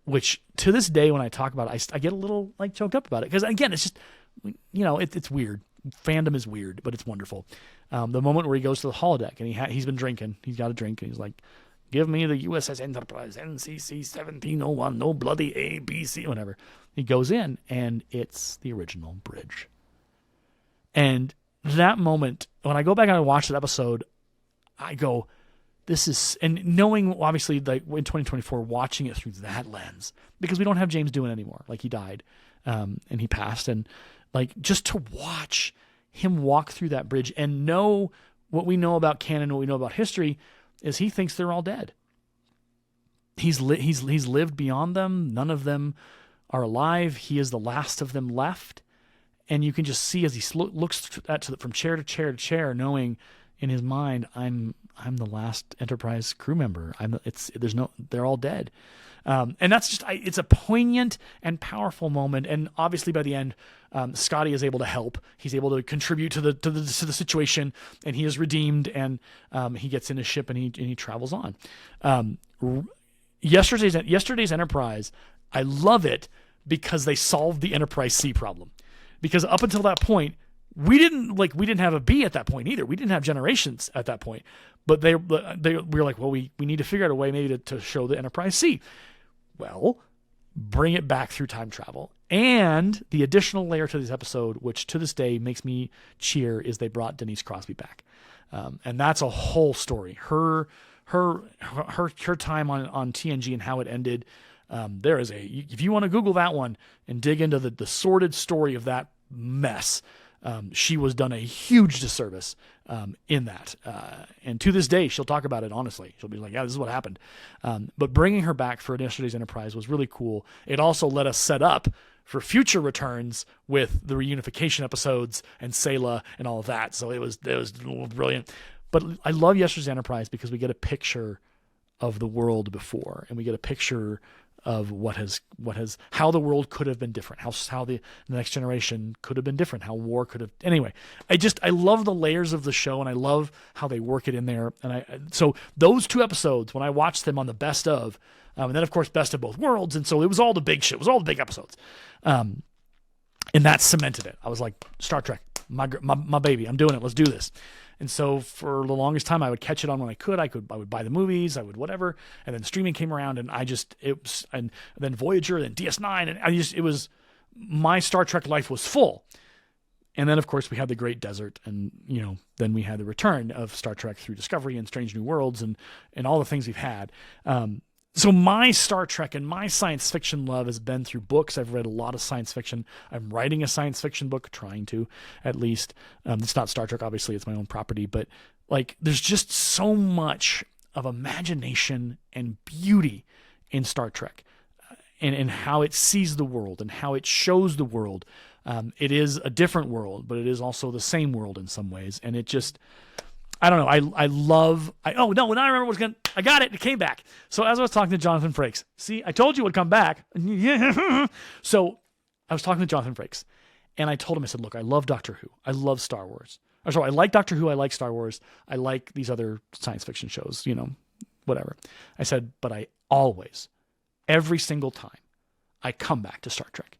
which to this day when I talk about it, I get a little like choked up about it because again it's just it's weird. Fandom is weird, but it's wonderful. The moment where he goes to the holodeck and he's been drinking, he's got a drink, and he's like, "Give me the USS Enterprise, NCC 1701, no bloody A, B, C," whatever. He goes in, and it's the original bridge. And that moment, when I go back and I watch that episode, I go, this is, and knowing, obviously, like in 2024, watching it through that lens, because we don't have James Doohan anymore. Like, he died, and he passed, and like, just to watch him walk through that bridge and know what we know about canon, what we know about history, is he thinks they're all dead. He's lived beyond them. None of them are alive. He is the last of them left. And you can just see as he looks from chair to chair to chair, knowing in his mind, I'm the last Enterprise crew member. They're all dead. And that's just, it's a poignant and powerful moment. And obviously by the end, Scotty is able to help. He's able to contribute to the situation, and he is redeemed, and he gets in his ship and he travels on. Yesterday's Enterprise, I love it because they solved the Enterprise C problem. Because up until that point, we didn't have a B at that point either. We didn't have generations at that point. But we were like, well, we need to figure out a way maybe to show the Enterprise C. Well, bring it back through time travel. And the additional layer to this episode, which to this day makes me cheer, is they brought Denise Crosby back. And that's a whole story. Her time on TNG and how it ended. If you want to Google that one and dig into the sordid story of that mess, she was done a huge disservice in that. And to this day, she'll talk about it honestly. She'll be like, yeah, this is what happened. But bringing her back for Yesterday's Enterprise was really cool. It also let us set up for future returns with the reunification episodes and Sayla and all of that. So it was brilliant. But I love Yesterday's Enterprise because we get a picture of the world before, and we get a picture what has how the world could have been different, how the next generation could have been different, how war could have. Anyway, I love the layers of the show, and I love how they work it in there. And so those 2 episodes, when I watched them on the best of, and then of course best of both worlds, and so it was all the big shit, it was all the big episodes, and that cemented it. I was like, Star Trek, my baby, I'm doing it. Let's do this. And so for the longest time, I would catch it on when I could. I would buy the movies, I would whatever. And then streaming came around, and and then Voyager, and then DS9, and it was, my Star Trek life was full. And then of course we had the Great Desert, and then we had the return of Star Trek through Discovery and Strange New Worlds and all the things we've had. So my Star Trek and my science fiction love has been through books. I've read a lot of science fiction. I'm writing a science fiction book, trying to, at least. It's not Star Trek, obviously, it's my own property, but like there's just so much of imagination and beauty in Star Trek, and how it sees the world and how it shows the world. It is a different world, but it is also the same world in some ways. And it just, I don't know. Now I remember I got it. It came back. So as I was talking to Jonathan Frakes, see, I told you it would come back. So I was talking to Jonathan Frakes, and I told him, I said, look, I love Doctor Who. I love Star Wars. I like Doctor Who. I like Star Wars. I like these other science fiction shows, whatever. I said, but I always, every single time, I come back to Star Trek.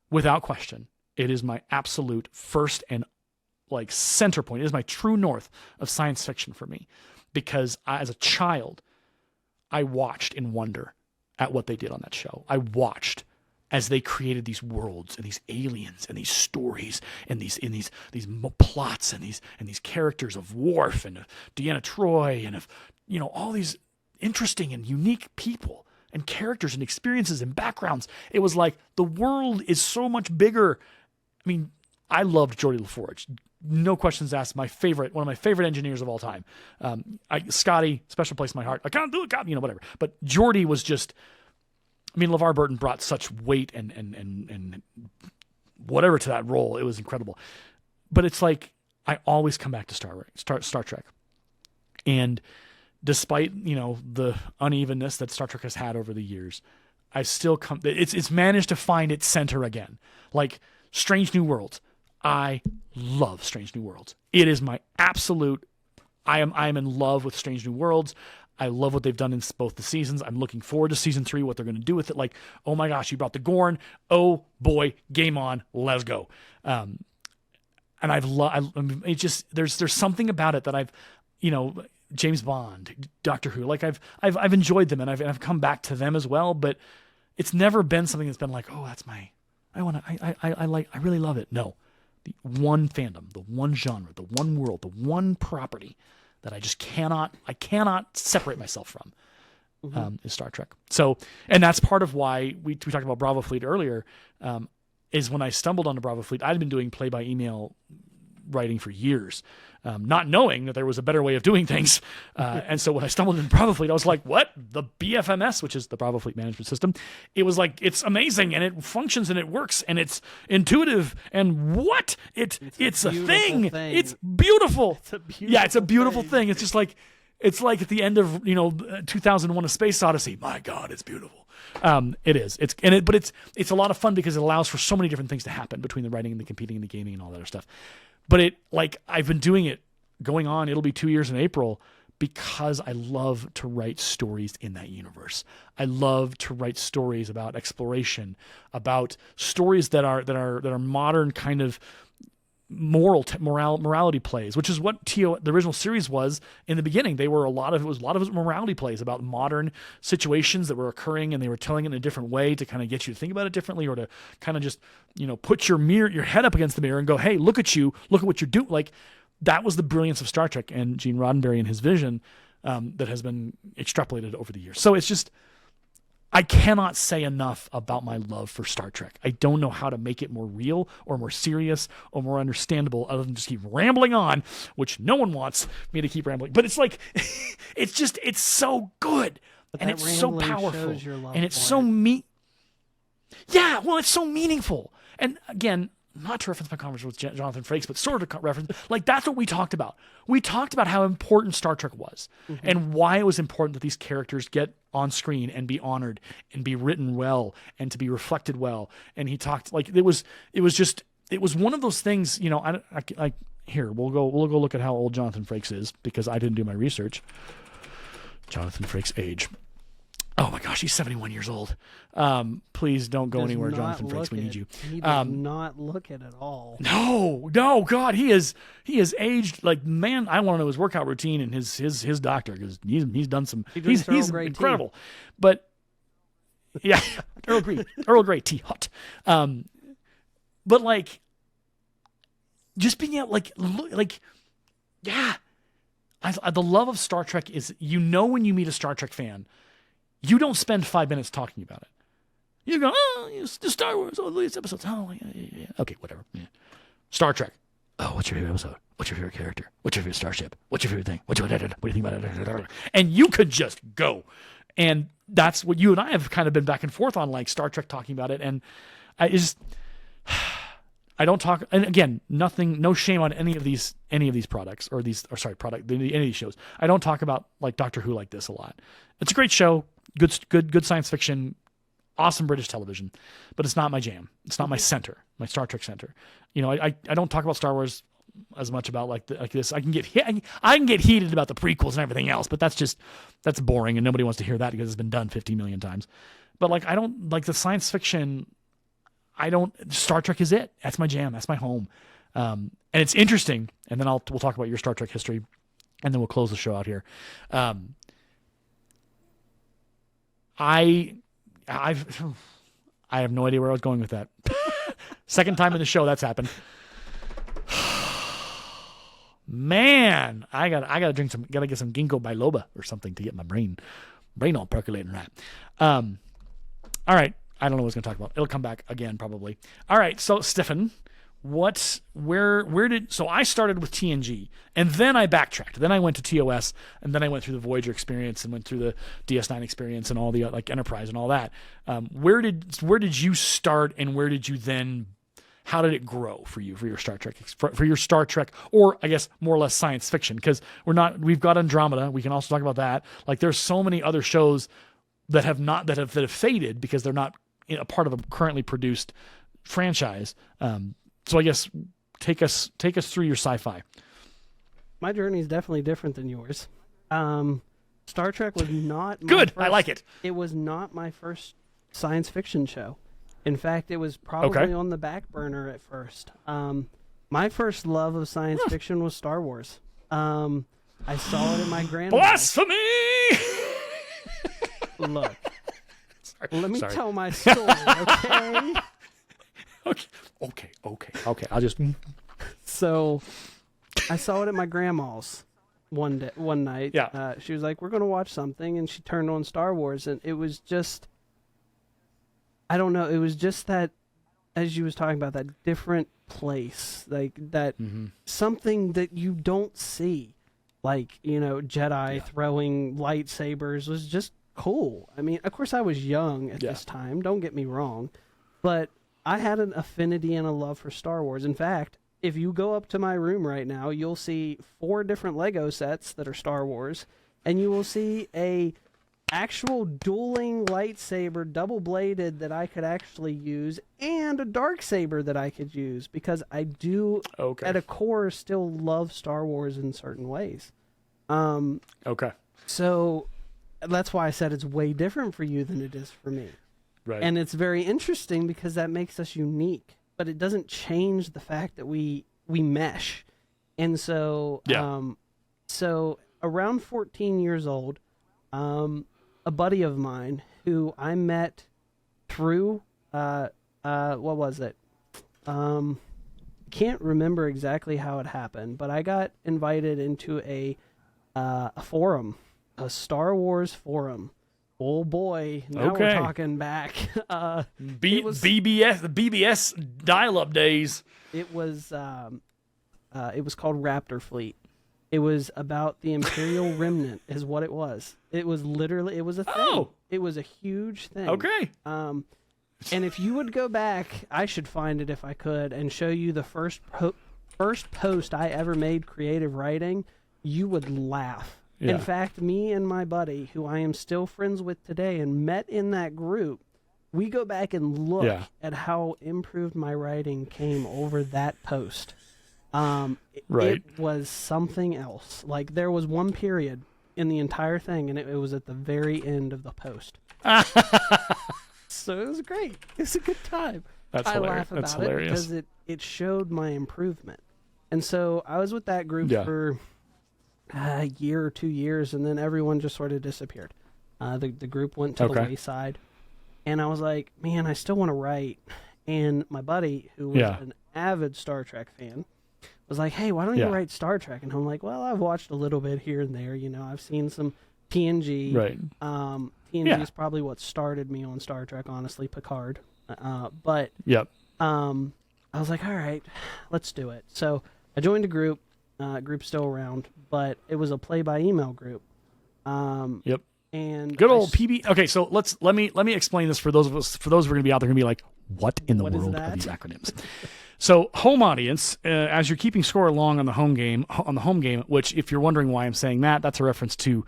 Without question, it is my absolute first and center point. It is my true north of science fiction for me, because as a child, I watched in wonder at what they did on that show. I watched as they created these worlds and these aliens and these stories and these plots and these characters of Worf and of Deanna Troi and of all these interesting and unique people and characters and experiences and backgrounds. It was like the world is so much bigger. I mean, I loved Geordi LaForge. No questions asked. One of my favorite engineers of all time. Scotty, special place in my heart. I can't do it, God, whatever. But Geordi was just, LeVar Burton brought such weight and whatever to that role. It was incredible. But it's like, I always come back to Star Trek. And despite, the unevenness that Star Trek has had over the years, I still it's managed to find its center again. Like Strange New Worlds. I love Strange New Worlds. It is my absolute, I am in love with Strange New Worlds. I love what they've done in both the seasons. I'm looking forward to season 3, what they're going to do with it. Like, oh my gosh, you brought the Gorn. Oh boy, game on, let's go. And it just, there's something about it that I've, James Bond, Doctor Who, like I've enjoyed them, and I've come back to them as well, but it's never been something that's been like, oh, that's I really love it. No. The one fandom, the one genre, the one world, the one property that I just cannot separate myself from is Star Trek. So, and that's part of why we talked about Bravo Fleet earlier, is when I stumbled onto Bravo Fleet. I'd been doing play by email writing for years, not knowing that there was a better way of doing things. And so when I stumbled into Bravo Fleet, I was like, what? The BFMS, which is the Bravo Fleet Management System. It was like, it's amazing, and it functions, and it works, and it's intuitive, and what? It's a thing. It's beautiful. It's a beautiful thing. It's just like, it's like at the end of, 2001: A Space Odyssey. My God, it's beautiful. It is. But it's a lot of fun because it allows for so many different things to happen between the writing and the competing and the gaming and all that other stuff. But I've been doing it going on. It'll be 2 years in April, because I love to write stories in that universe. I love to write stories about exploration, about stories that are modern kind of morality plays, which is what the original series was in the beginning. It was a lot of it morality plays about modern situations that were occurring, and they were telling it in a different way to kind of get you to think about it differently, or to kind of just, put your head up against the mirror and go, hey, look at what you're doing. Like, that was the brilliance of Star Trek and Gene Roddenberry and his vision, that has been extrapolated over the years. So it's just, I cannot say enough about my love for Star Trek. I don't know how to make it more real or more serious or more understandable other than just keep rambling on, which no one wants me to keep rambling. But it's like, it's so good, and it's so powerful, and it's so Yeah, well, it's so meaningful. And again, not to reference my conversation with Jonathan Frakes, but sort of reference, like that's what we talked about. We talked about how important Star Trek was and why it was important that these characters get on screen and be honored and be written well and to be reflected well. And he talked like it was one of those things, you know, I here, we'll go look at how old Jonathan Frakes is because I didn't do my research. Jonathan Frakes' age. Oh my gosh, he's 71 years old. Please don't go anywhere, Jonathan Frakes. We need you. He does not look it at all. No, God, he is aged like, man. I want to know his workout routine and his doctor because he's done some. He's incredible. Tea. But yeah, Earl Grey tea, hot. But like, just being out yeah. The love of Star Trek is, you know, when you meet a Star Trek fan, you don't spend 5 minutes talking about it. You go, oh, it's the Star Wars, oh, these episodes. Oh, yeah. Okay, whatever. Yeah. Star Trek. Oh, what's your favorite episode? What's your favorite character? What's your favorite starship? What's your favorite thing? What do you think about it? And you could just go. And that's what you and I have kind of been back and forth on, like Star Trek talking about it. And I don't talk, and again, no shame on any of these products any of these shows. I don't talk about like Doctor Who like this a lot. It's a great show, good science fiction, awesome British television, but it's not my jam. It's not my center, my Star Trek center. You know, I don't talk about Star Wars as much about like this. I can get heated about the prequels and everything else, but that's boring and nobody wants to hear that because it's been done 50 million times. But like, I don't like the science fiction. Star Trek is it. That's my jam. That's my home. And it's interesting. And then we'll talk about your Star Trek history and then we'll close the show out here. I have no idea where I was going with that. Second time in the show that's happened. Man, I gotta get some ginkgo biloba or something to get my brain all percolating right. All right. I don't know what I was going to talk about. It'll come back again, probably. All right. So, Stefan, so I started with TNG and then I backtracked. Then I went to TOS and then I went through the Voyager experience and went through the DS9 experience and all the like Enterprise and all that. Where did you start and where did you then, how did it grow for you, for your Star Trek, or I guess more or less science fiction? Because we've got Andromeda. We can also talk about that. Like there's so many other shows that have faded because they're not a part of a currently produced franchise. So I guess take us through your sci-fi. My journey is definitely different than yours. Star Trek was not good. I like it. It was not my first science fiction show. In fact, it was probably on the back burner at first. My first love of science fiction was Star Wars. I saw it in my grandma's. Blasphemy! Look, let me tell my story, okay? Okay. I'll just. So, I saw it at my grandma's one night. Yeah. She was like, "We're going to watch something," and she turned on Star Wars, and it was just, I don't know, it was just that, as you was talking about, that different place, like that something that you don't see, like, you know, Jedi throwing lightsabers was just cool. I mean, of course I was young at this time, don't get me wrong, but I had an affinity and a love for Star Wars. In fact, if you go up to my room right now, you'll see 4 different Lego sets that are Star Wars, and you will see a actual dueling lightsaber, double-bladed, that I could actually use, and a dark saber that I could use, because I do, at a core, still love Star Wars in certain ways. So that's why I said it's way different for you than it is for me. Right. And it's very interesting because that makes us unique, but it doesn't change the fact that we mesh. And so, so around 14 years old, a buddy of mine who I met through, what was it? Can't remember exactly how it happened, but I got invited into a forum, a Star Wars forum. Oh boy, now we're talking back. BBS, the BBS dial-up days. It was called Raptor Fleet. It was about the Imperial Remnant, is what it was. It was literally, it was a thing. It was a huge thing. And if you would go back, I should find it if I could, and show you the first post I ever made creative writing, you would laugh. Yeah. In fact, me and my buddy, who I am still friends with today and met in that group, we go back and look at how improved my writing came over that post. It was something else. Like, there was one period in the entire thing, and it was at the very end of the post. So it was great. It was a good time. I laugh about it because it showed my improvement. And so I was with that group for a year or 2 years, and then everyone just sort of disappeared. The group went to the wayside. And I was like, man, I still want to write. And my buddy, who was an avid Star Trek fan, was like, hey, why don't you write Star Trek? And I'm like, well, I've watched a little bit here and there. You know, I've seen some TNG. Right. TNG is probably what started me on Star Trek, honestly, Picard. But I was like, all right, let's do it. So I joined a group. Group's still around, but it was a play-by-email group. And good old PB. Okay, so let me explain this for those who are going to be out there and be like, what in the world are these acronyms? So, home audience, as you're keeping score along on the home game, which, if you're wondering why I'm saying that, that's a reference to.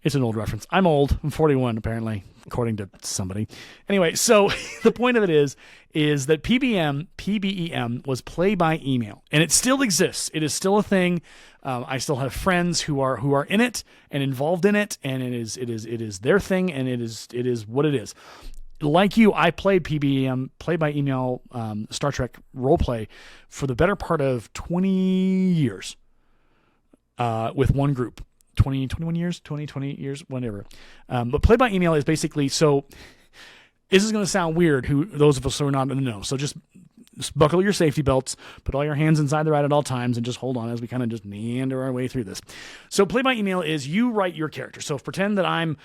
It's an old reference. I'm old. I'm 41, apparently, according to somebody. Anyway, so the point of it is that PBEM was play by email, and it still exists. It is still a thing. I still have friends who are in it and involved in it, and it is their thing, and it is what it is. Like you, I played PBEM, play by email, Star Trek role play for the better part of 20 years with one group. 20 years, whatever. But play by email is basically, so this is going to sound weird, those of us who are not in the know. So just buckle your safety belts, put all your hands inside the right at all times, and just hold on as we kind of just meander our way through this. So play by email is you write your character. So pretend that I'm,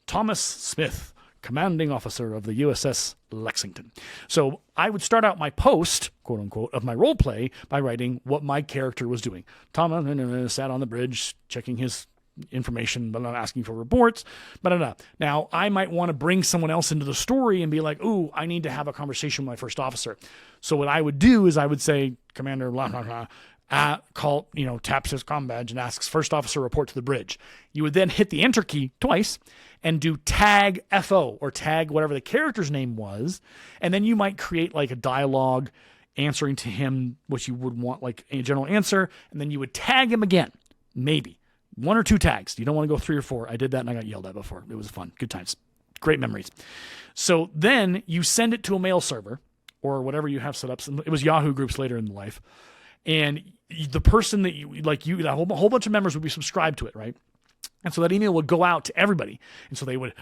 Thomas Smith, commanding officer of the USS Lexington. So I would start out my post, quote unquote, of my role play by writing what my character was doing. Thomas sat on the bridge checking his information, but not asking for reports. Now, I might want to bring someone else into the story and be like, ooh, I need to have a conversation with my first officer. So what I would do is I would say, Commander blah, blah, blah, taps his comm badge and asks first officer report to the bridge. You would then hit the enter key twice and do tag FO or tag whatever the character's name was. And then you might create like a dialogue answering to him what you would want, like a general answer. And then you would tag him again, maybe 1 or 2 tags. You don't want to go 3 or 4. I did that and I got yelled at before. It was fun. Good times. Great memories. So then you send it to a mail server or whatever you have set up. It was Yahoo groups later in life. And the person that a whole bunch of members would be subscribed to it, right? And so that email would go out to everybody. And so they would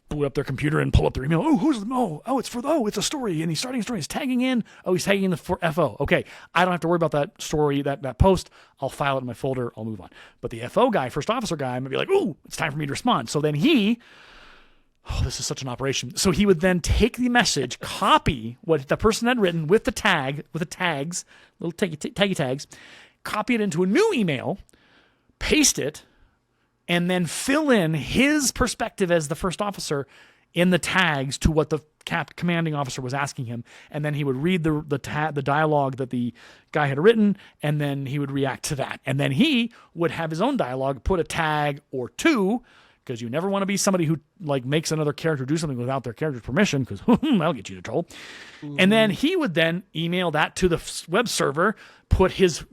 boot up their computer and pull up their email. It's a story. And he's starting a story. He's tagging in. Oh, he's tagging in for FO. Okay. I don't have to worry about that story, that post. I'll file it in my folder. I'll move on. But the FO guy, first officer guy, might be like, ooh, it's time for me to respond. So then this is such an operation. So he would then take the message, copy what the person had written with the tags, little taggy tags, copy it into a new email, paste it, and then fill in his perspective as the first officer in the tags to what the commanding officer was asking him. And then he would read the dialogue that the guy had written, and then he would react to that. And then he would have his own dialogue, put a tag or 2, because you never want to be somebody who makes another character do something without their character's permission, because that'll get you into trouble. Mm-hmm. And then he would then email that to the web server, put his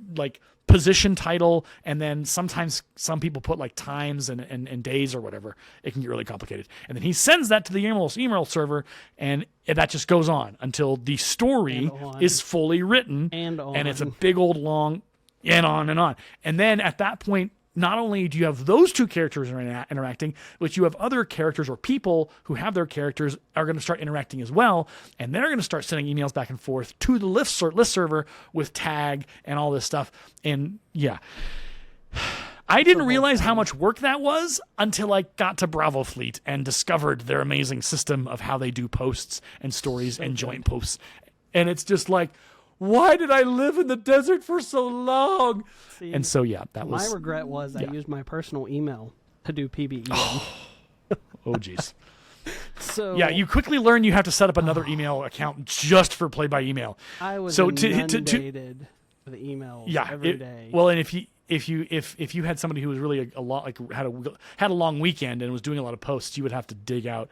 position title, and then sometimes some people put times and days or whatever. It can get really complicated. And then he sends that to the email server, and that just goes on until the story is fully written, and it's a big old long and on and on. And then at that point, not only do you have those 2 characters interacting, but you have other characters or people who have their characters are going to start interacting as well, and they're going to start sending emails back and forth to the list server with tag and all this stuff. And yeah, I didn't realize how much work that was until I got to Bravo Fleet and discovered their amazing system of how they do posts and stories and joint posts. And it's just why did I live in the desert for so long? See, and so, that was... My regret was I used my personal email to do PBE. Oh, geez. So Yeah, you quickly learn you have to set up another email account just for play by email. I was So inundated with emails every day. Well, and if you had somebody who was really a lot like had a long weekend and was doing a lot of posts, you would have to dig out.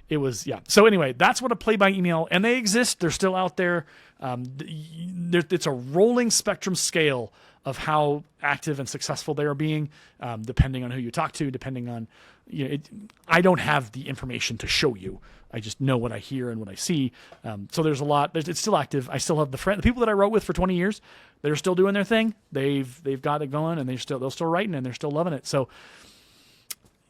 It was So anyway, that's what a play by email, and they exist. They're still out there. It's a rolling spectrum scale of how active and successful they are being, depending on who you talk to, depending on I don't have the information to show you. I just know what I hear and what I see. So there's a lot. It's still active. I still have the people that I wrote with for 20 years. They're still doing their thing. They've got it going, and they're still writing, and they're still loving it. So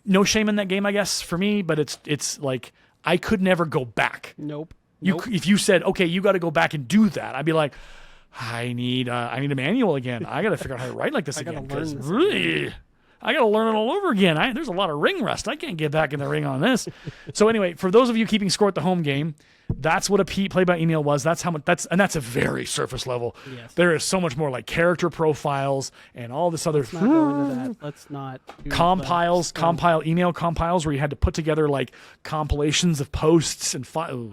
no shame in that game, I guess, for me. But it's like I could never go back. Nope. If you said, okay, you got to go back and do that, I'd be like, I need a manual again. I got to figure out how to write like this again. Because really, I got to learn it all over again. There's a lot of ring rust. I can't get back in the ring on this. So anyway, for those of you keeping score at the home game, that's what a play by email was. That's how much. That's a very surface level. Yes. There is so much more like character profiles and all this other. Let's not go into that. Let's not do email compiles where you had to put together like compilations of posts and files.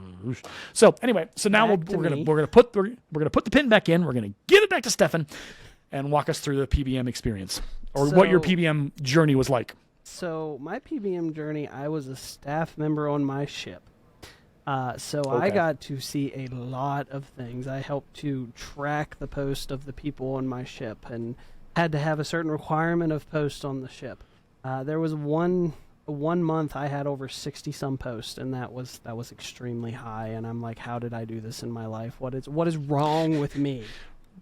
So anyway, so now we're gonna put the pin back in. We're gonna give it back to Stefan and walk us through the PBM experience or what your PBM journey was like. So my PBM journey, I was a staff member on my ship. So Okay. I got to see a lot of things. I helped to track the post of the people on my ship and had to have a certain requirement of posts on the ship. There was one month I had over 60 some posts, and that was extremely high. And I'm like, how did I do this in my life? What is wrong with me?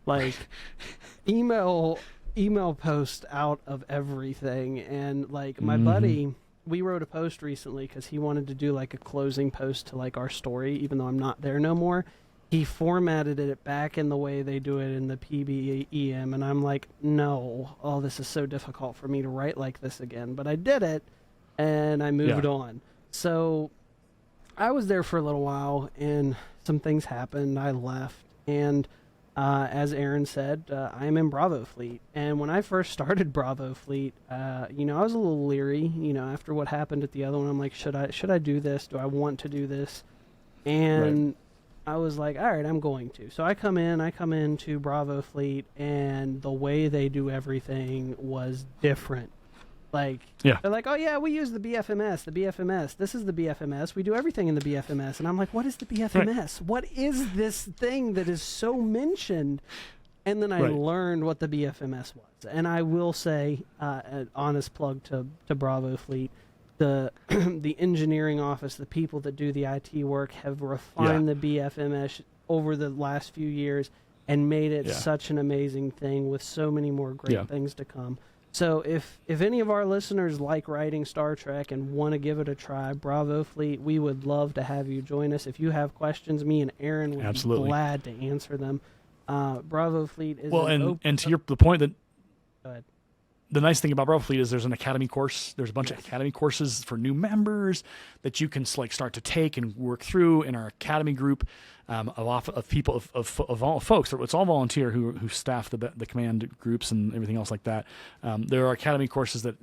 Like email post out of everything. And like my buddy, we wrote a post recently because he wanted to do like a closing post to like our story, even though I'm not there no more. He formatted it back in the way they do it in the PBEM, and I'm like, no, this is so difficult for me to write like this again. But I did it, and I moved on. So I was there for a little while, and some things happened. I left, and as Aaron said, I'm in Bravo Fleet. And when I first started Bravo Fleet, I was a little leery, after what happened at the other one. I'm like, should I do this? Do I want to do this? And I was like, all right, I'm going to. So I come into Bravo Fleet, and the way they do everything was different. Like, they're like, oh yeah, we use the BFMS. This is the BFMS. We do everything in the BFMS. And I'm like, what is the BFMS? Right. What is this thing that is so mentioned? And then I learned what the BFMS was. And I will say, an honest plug to Bravo Fleet, the the engineering office, the people that do the IT work have refined the BFMS over the last few years and made it such an amazing thing with so many more great things to come. So if any of our listeners like writing Star Trek and want to give it a try, Bravo Fleet, we would love to have you join us. If you have questions, me and Aaron would be glad to answer them. Bravo Fleet is the point that Go ahead. The nice thing about Bravo Fleet is there's an academy course. There's a bunch of academy courses for new members that you can start to take and work through in our academy group of people of all folks. It's all volunteer who staff the command groups and everything else like that. There are academy courses that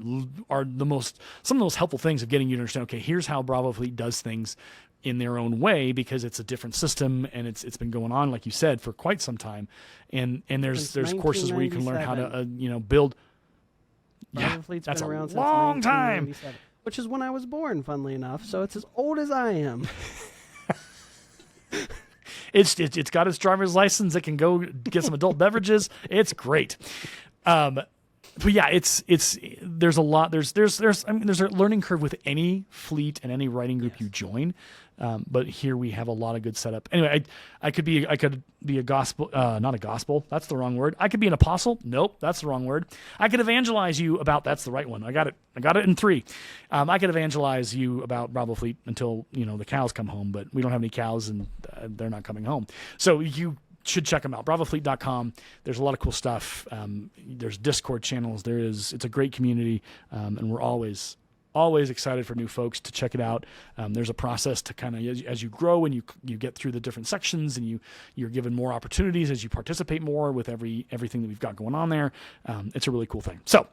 are some of the most helpful things of getting you to understand. Okay, here's how Bravo Fleet does things in their own way because it's a different system and it's been going on, like you said, for quite some time. And there's courses where you can learn how to build. Bravo Fleet's that's been around a since long time, which is when I was born, funnily enough. So it's as old as I am. It's got its driver's license. It can go get some adult beverages. It's great. But yeah, there's a lot. There's a learning curve with any fleet and any writing group you join. But here we have a lot of good setup. Anyway, I could be a gospel, not a gospel. That's the wrong word. I could be an apostle. Nope, that's the wrong word. I could evangelize you about. That's the right one. I got it in 3. I could evangelize you about Bravo Fleet until the cows come home. But we don't have any cows, and they're not coming home. So you should check them out. BravoFleet.com. There's a lot of cool stuff. There's Discord channels. It's a great community, and we're always excited for new folks to check it out. There's a process to kind of, as you grow and you get through the different sections and you're given more opportunities as you participate more with everything that we've got going on there. It's a really cool thing. So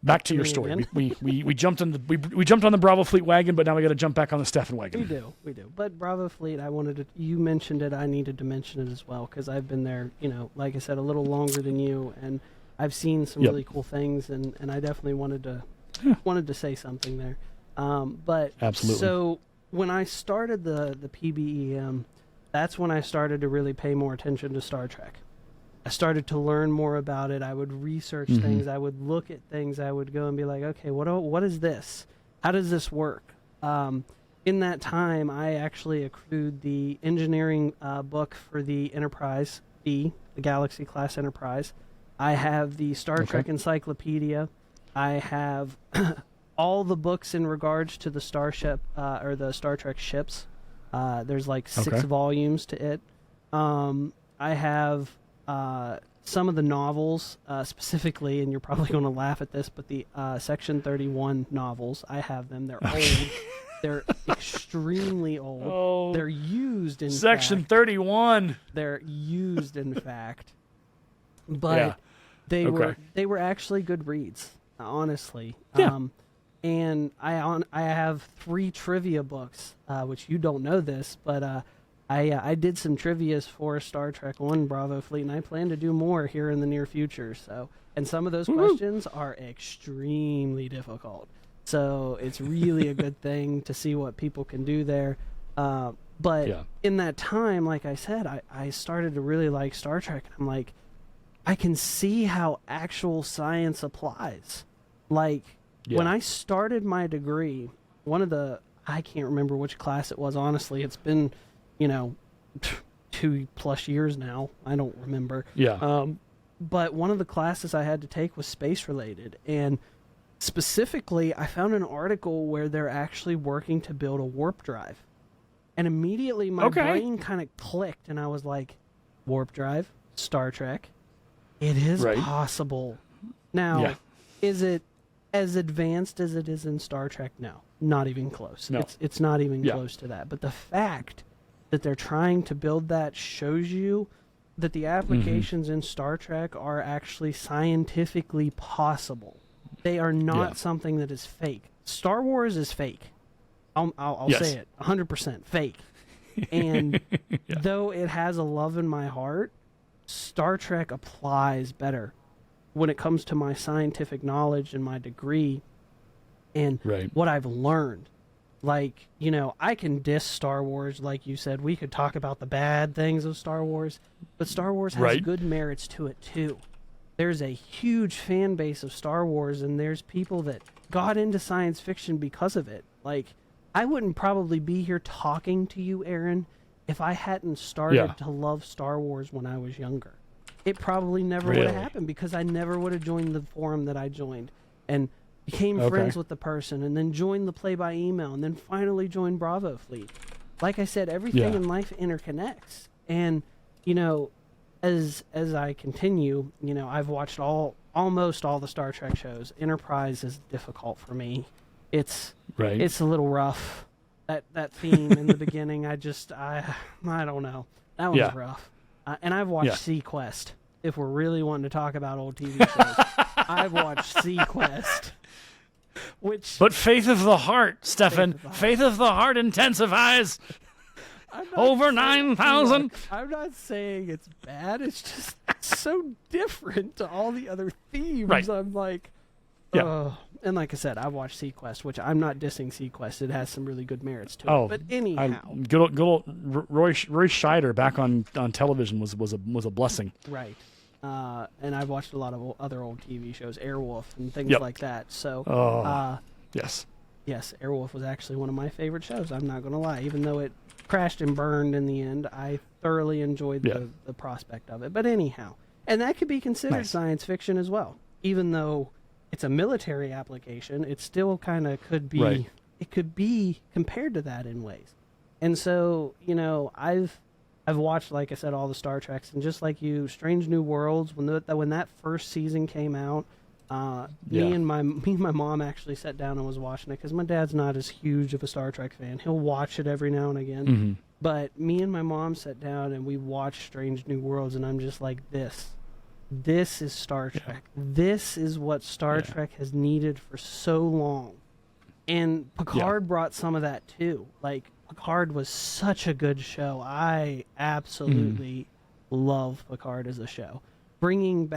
back to your story. We jumped on the Bravo Fleet wagon, but now we got to jump back on the Stefan wagon. We do. But Bravo Fleet, you mentioned it. I needed to mention it as well because I've been there. Like I said, a little longer than you, and I've seen some really cool things, and I definitely wanted to say something there. But absolutely. So when I started the PBEM, that's when I started to really pay more attention to Star Trek. I started to learn more about it. I would research things. I would look at things. I would go and be like, okay, what is this? How does this work? In that time, I actually accrued the engineering book for the Enterprise B, the Galaxy class Enterprise. I have the Star Trek Encyclopedia. I have all the books in regards to the Starship or the Star Trek ships. There's like 6 volumes to it. I have some of the novels specifically, and you're probably going to laugh at this, but the Section 31 novels, I have them. They're old. They're extremely old. Oh, they're used in Section 31. They're used in fact. But they were actually good reads, honestly. Yeah. And I have 3 trivia books, which you don't know this, but I did some trivias for Star Trek 1 Bravo Fleet, and I plan to do more here in the near future. So, and some of those questions are extremely difficult. So it's really a good thing to see what people can do there. But in that time, like I said, I started to really like Star Trek. I'm like, I can see how actual science applies. Like, when I started my degree, I can't remember which class it was, honestly. It's been, 2+ years now. I don't remember. Yeah. But one of the classes I had to take was space related. And specifically, I found an article where they're actually working to build a warp drive. And immediately my brain kind of clicked, and I was like, warp drive, Star Trek. It is possible. Now, is it as advanced as it is in Star Trek? No, not even close. No. It's not even close to that. But the fact that they're trying to build that shows you that the applications in Star Trek are actually scientifically possible. They are not something that is fake. Star Wars is fake. I'll say it, 100% fake. And though it has a love in my heart, Star Trek applies better when it comes to my scientific knowledge and my degree and what I've learned. Like, I can diss Star Wars, like you said. We could talk about the bad things of Star Wars, but Star Wars has good merits to it, too. There's a huge fan base of Star Wars, and there's people that got into science fiction because of it. Like, I wouldn't probably be here talking to you, Aaron, if I hadn't started to love Star Wars when I was younger. It probably never would have happened because I never would have joined the forum that I joined and became friends with the person and then joined the Play by Email and then finally joined Bravo Fleet. Like I said, everything in life interconnects. And, as I continue, I've watched almost all the Star Trek shows. Enterprise is difficult for me. It's a little rough. That theme in the beginning, I don't know. That was rough. And I've watched Sequest. If we're really wanting to talk about old TV shows, I've watched Sequest. But Faith of the Heart, Stefan. Faith of the Heart intensifies. Over 9,000. I'm not saying it's bad. It's just so different to all the other themes. I'm like, and like I said, I watched Sequest, which I'm not dissing Sequest. It has some really good merits to it. But anyhow, good old Roy Scheider back on television was a blessing. Right. And I've watched a lot of other old TV shows, Airwolf and things like that. So, yes, Airwolf was actually one of my favorite shows. I'm not going to lie, even though it crashed and burned in the end. I thoroughly enjoyed the prospect of it. But anyhow, and that could be considered science fiction as well, even though it's a military application. It still kind of could be. It could be compared to that in ways. And so, I've watched, like I said, all the Star Treks, and just like you, Strange New Worlds. When that first season came out, me and my mom actually sat down and was watching it because my dad's not as huge of a Star Trek fan. He'll watch it every now and again, but me and my mom sat down and we watched Strange New Worlds, and I'm just like, this this is Star Trek. This is what Star Trek has needed for so long. And Picard brought some of that too. Like, Picard was such a good show. I absolutely love Picard as a show. Bringing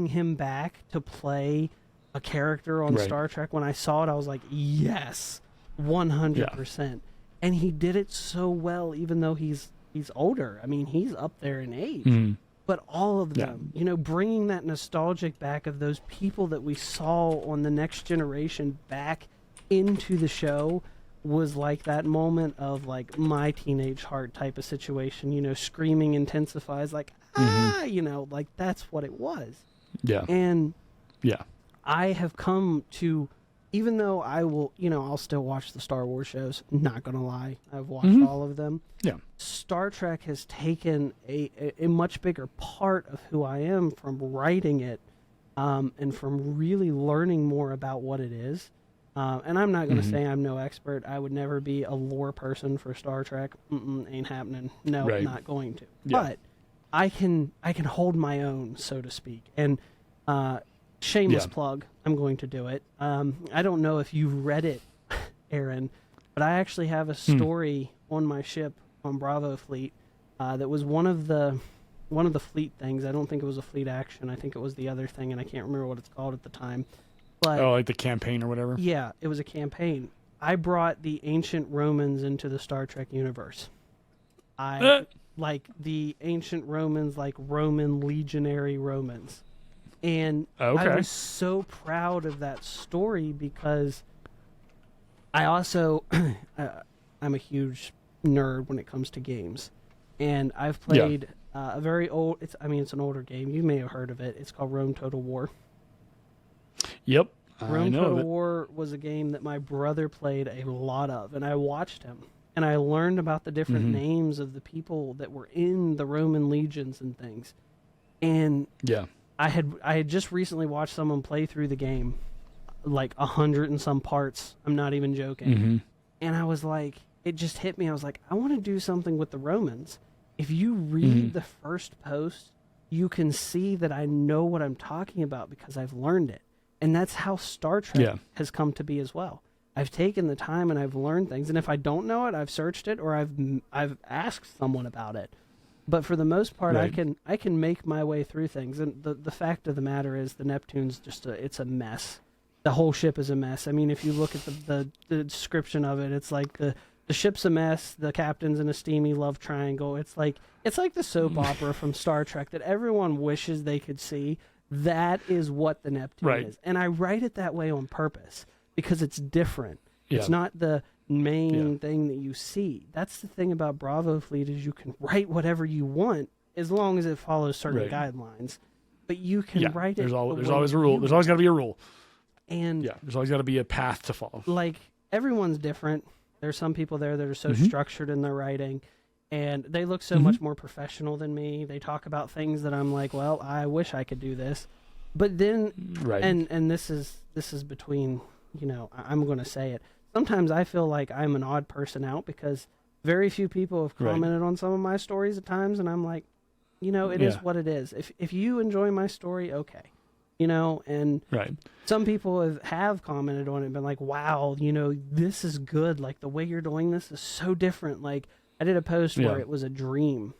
him back to play a character on Star Trek, when I saw it, I was like, yes, 100%. And he did it so well, even though he's older. I mean, he's up there in age. But all of them, you know, bringing that nostalgic back of those people that we saw on The Next Generation back into the show was like that moment of like my teenage heart type of situation, you know, screaming intensifies like, you know, like that's what it was. Yeah. And I have come to, even though I will, you know, I'll still watch the Star Wars shows, not gonna lie, I've watched all of them. Yeah. Star Trek has taken a much bigger part of who I am from writing it, and from really learning more about what it is. And I'm not going to say I'm no expert. I would never be a lore person for Star Trek. Ain't happening. No, not going to. Yeah. But I can hold my own, so to speak. And shameless plug, I'm going to do it. I don't know if you've read it, Aaron, but I actually have a story on my ship on Bravo Fleet that was one of the fleet things. I don't think it was a fleet action. I think it was the other thing, and I can't remember what it's called at the time. But, like the campaign or whatever? Yeah, it was a campaign. I brought the ancient Romans into the Star Trek universe. Like the ancient Romans, like Roman legionary Romans. And I was so proud of that story because I also, I'm a huge nerd when it comes to games. And I've played a very old, it's an older game. You may have heard of it. It's called Rome Total War. Yep. Rome Total War was a game that my brother played a lot of, and I watched him, and I learned about the different names of the people that were in the Roman legions and things. And I had just recently watched someone play through the game, like 100 and some parts. I'm not even joking. And I was like, it just hit me. I was like, I want to do something with the Romans. If you read the first post, you can see that I know what I'm talking about because I've learned it. And that's how Star Trek has come to be as well. I've taken the time and I've learned things, and if I don't know it, I've searched it or I've asked someone about it. But for the most part, I can make my way through things. And the fact of the matter is, the Neptune's it's a mess. The whole ship is a mess. I mean, if you look at the description of it, it's like the ship's a mess. The captain's in a steamy love triangle. It's like the soap opera from Star Trek that everyone wishes they could see. That is what the Neptune is. And I write it that way on purpose because it's different. Yeah. It's not the main thing that you see. That's the thing about Bravo Fleet is you can write whatever you want as long as it follows certain guidelines. But you can write it. There's always a rule. There's always got to be a rule. And there's always got to be a path to follow. Like, everyone's different. There's some people there that are so structured in their writing. And they look so much more professional than me. They talk about things that I'm like, well, I wish I could do this. But then, and this is between, you know, I'm going to say it. Sometimes I feel like I'm an odd person out because very few people have commented on some of my stories at times. And I'm like, you know, it is what it is. If you enjoy my story, okay. You know, and some people have commented on it and been like, wow, you know, this is good. Like, the way you're doing this is so different. Like, I did a post where it was a dream.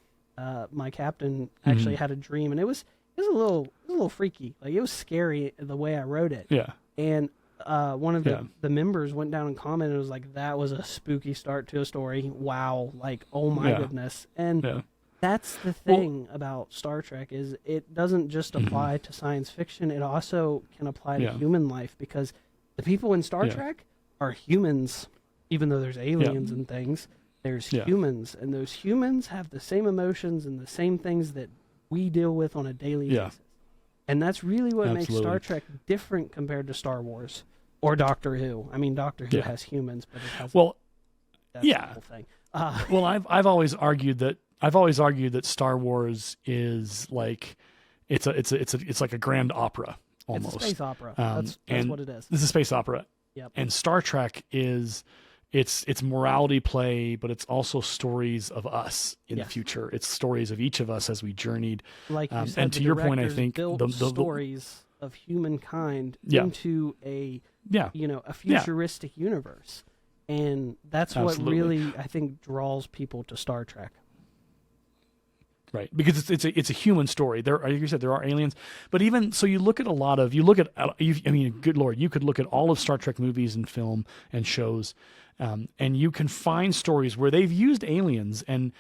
My captain actually had a dream, and it was a little freaky. Like, it was scary the way I wrote it. Yeah. And one of the members went down and commented. It was like, that was a spooky start to a story. Wow. Like, oh my goodness. And that's the thing about Star Trek is it doesn't just apply to science fiction. It also can apply to human life because the people in Star Trek are humans, even though there's aliens and things. There's humans, and those humans have the same emotions and the same things that we deal with on a daily basis. And that's really what makes Star Trek different compared to Star Wars or Doctor Who. I mean, Doctor Who has humans, but it has that's the whole thing. Well, I've always argued that Star Wars is like it's like a grand opera almost. It's a space opera. That's what it is. This is a space opera. Yep. And Star Trek is it's morality play, but it's also stories of us in the Yes. future. It's stories of each of us as we journeyed. Like you said, and to your point, I think built stories of humankind Yeah. into a yeah, a futuristic universe, and that's Absolutely. what really I think draws people to Star Trek. right, because it's a human story. There, like you said, there are aliens, but even so, you look at I mean, good Lord, you could look at all of Star Trek movies and film and shows, and you can find stories where they've used aliens. And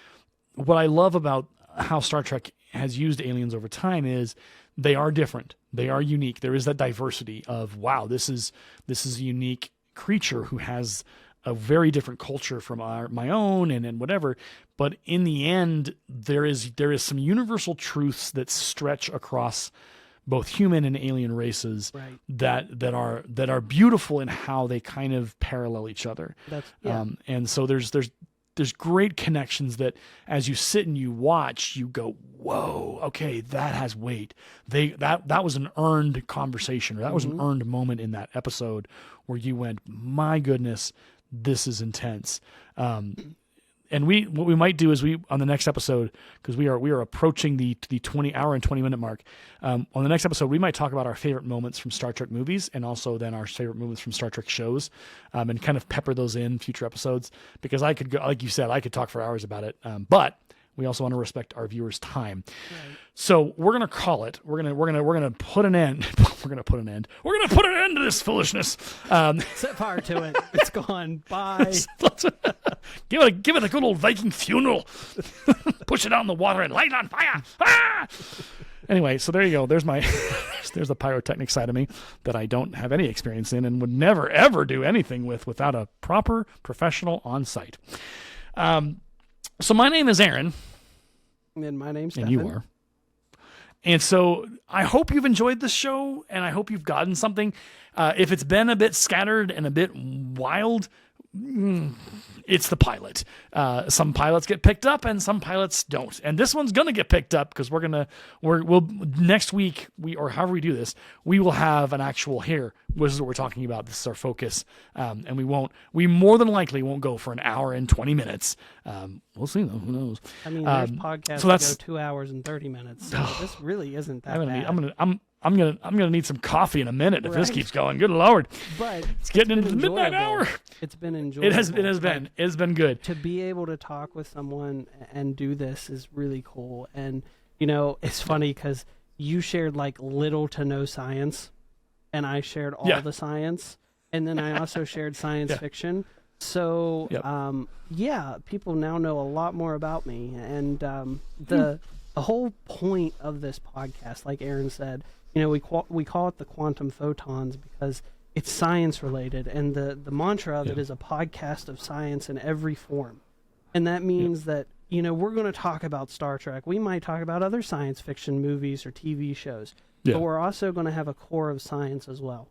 what I love about how Star Trek has used aliens over time is they are different, they are unique. There is that diversity of, wow, this is a unique creature who has a very different culture from my own and whatever. But in the end, there is some universal truths that stretch across both human and alien races, Right. that are beautiful in how they kind of parallel each other. And so there's great connections that as you sit and you watch, you go, whoa, okay, that has weight. That was an earned conversation, or that was an earned moment in that episode where you went, my goodness, this is intense. And what we might do is on the next episode, because we are approaching the 20-hour and 20-minute mark. On the next episode, we might talk about our favorite moments from Star Trek movies, and also then our favorite moments from Star Trek shows, and kind of pepper those in future episodes. Because I could go, like you said, I could talk for hours about it. But we also want to respect our viewers' time. Right. So we're gonna call it. We're gonna put an end. We're gonna put an end to this foolishness. Set fire to it. It's gone. Bye. Give it a good old Viking funeral. Push it out in the water and light it on fire. Ah! Anyway, so there you go. There's the pyrotechnic side of me that I don't have any experience in and would never ever do anything without a proper professional on site. So my name is Aaron. And my name's Stefan. And you are. And so I hope you've enjoyed this show, and I hope you've gotten something. If it's been a bit scattered and a bit wild, it's the pilot. Some pilots get picked up and some pilots don't. And this one's going to get picked up because we'll next week, or however we do this, we will have an actual here. This is what we're talking about. This is our focus. And we more than likely won't go for an hour and 20 minutes. We'll see though. Who knows? I mean, there's podcasts that go 2 hours and 30 minutes. So this really isn't that bad. I'm gonna need some coffee in a minute if this keeps going. Good Lord! But it's getting into the midnight hour. It's been enjoyable. It has been good. To be able to talk with someone and do this is really cool. And it's funny because you shared like little to no science, and I shared all the science, and then I also shared science fiction. So people now know a lot more about me, and the whole point of this podcast, like Aaron said. We call it the quantum photons because it's science related, and the mantra of it is a podcast of science in every form. And that means that, we're going to talk about Star Trek. We might talk about other science fiction movies or TV shows, but we're also going to have a core of science as well.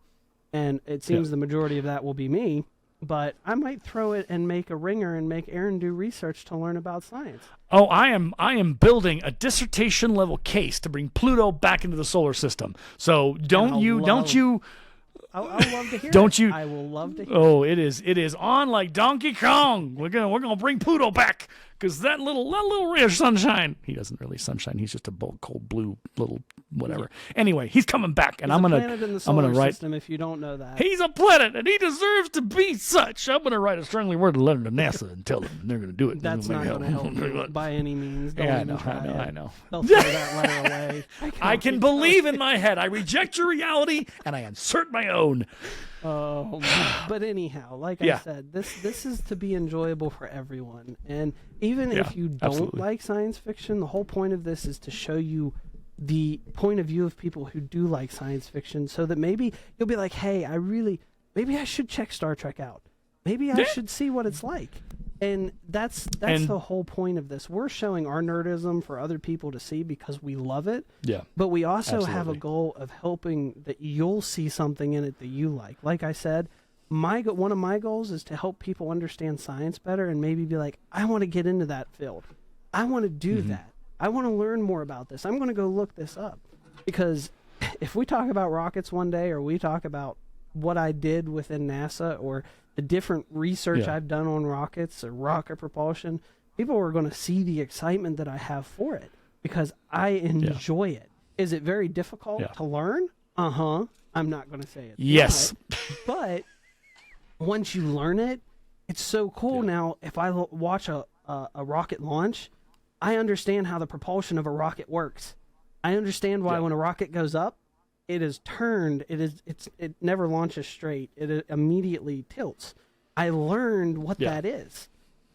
And it seems the majority of that will be me, but I might throw it and make a ringer and make Aaron do research to learn about science. Oh, I am building a dissertation level case to bring Pluto back into the solar system. So I'll love to hear don't you? I will love to hear it is on like Donkey Kong. We're gonna bring Pluto back because that little ray of sunshine. He doesn't really sunshine. He's just a cold blue little whatever. Anyway, he's coming back, and he's a planet in the solar system. If you don't know that, he's a planet, and he deserves to be such. I'm gonna write a strongly worded letter to NASA and tell them they're gonna do it. That's not gonna help me by any means. Don't I know. They'll throw that letter away. I can believe in my head. I reject your reality, and I insert my own. But anyhow, like I said, this is to be enjoyable for everyone. And even if you don't like science fiction, the whole point of this is to show you the point of view of people who do like science fiction, so that maybe you'll be like, hey, maybe I should check Star Trek out. Maybe I should see what it's like. And that's the whole point of this. We're showing our nerdism for other people to see because we love it. Yeah. But we also have a goal of helping that you'll see something in it that you like. Like I said, one of my goals is to help people understand science better and maybe be like, I want to get into that field. I want to do that. I want to learn more about this. I'm going to go look this up. Because if we talk about rockets one day, or we talk about what I did within NASA, or the different research Yeah. I've done on rockets or rocket propulsion, people are going to see the excitement that I have for it because I enjoy it. Is it very difficult to learn? I'm not going to say it. Yes. But once you learn it, it's so cool. Now, if I watch a rocket launch, I understand how the propulsion of a rocket works. I understand why when a rocket goes up, it is turned. It never launches straight. It immediately tilts. I learned what that is.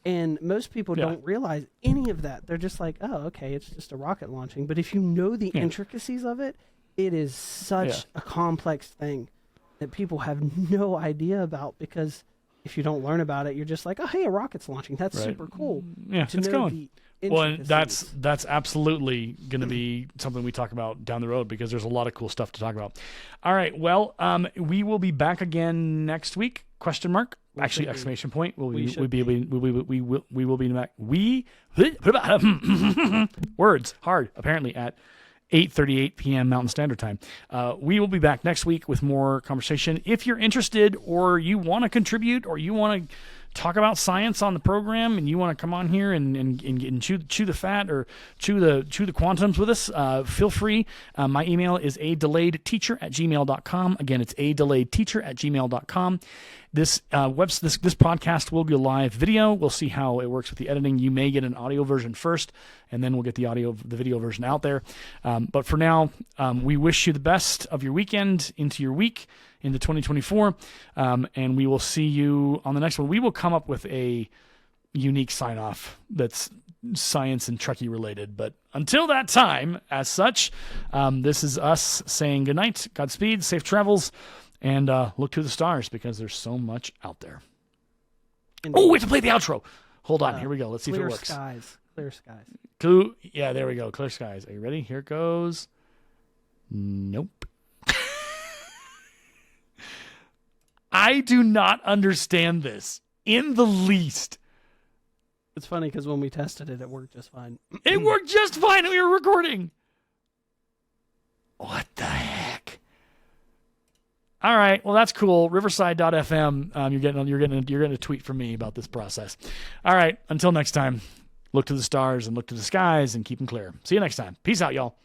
And most people don't realize any of that. They're just like, oh, okay, it's just a rocket launching. But if you know the intricacies of it, it is such a complex thing that people have no idea about, because if you don't learn about it, you're just like, oh, hey, a rocket's launching. That's super cool. Yeah, to it's know going. the Well, and intricacies. that's absolutely going to be something we talk about down the road, because there's a lot of cool stuff to talk about. All right, well, we will be back again next week? Question mark? Actually, exclamation point. We will be back. Words hard apparently at 8:38 p.m. Mountain Standard Time. We will be back next week with more conversation. If you're interested, or you want to contribute, or you want to talk about science on the program, and you want to come on here and chew the fat, or chew the quantums with us, feel free. My email is adelayedteacher@gmail.com. Again, it's adelayedteacher@gmail.com. This podcast will be a live video. We'll see how it works with the editing. You may get an audio version first, and then we'll get the video version out there. But for now, we wish you the best of your weekend into your week, into 2024, and we will see you on the next one. We will come up with a unique sign-off that's science and Trekkie related. But until that time, as such, this is us saying goodnight, Godspeed, safe travels, and look to the stars, because there's so much out there. Oh, we have to play the outro. Hold on. Here we go. Let's see if it works. Clear skies. Yeah, there we go. Clear skies. Are you ready? Here it goes. Nope. I do not understand this in the least. It's funny because when we tested it, it worked just fine. It worked just fine. We were recording. What the heck? All right. Well, that's cool. Riverside.fm. You're getting a tweet from me about this process. All right. Until next time, look to the stars and look to the skies and keep them clear. See you next time. Peace out, y'all.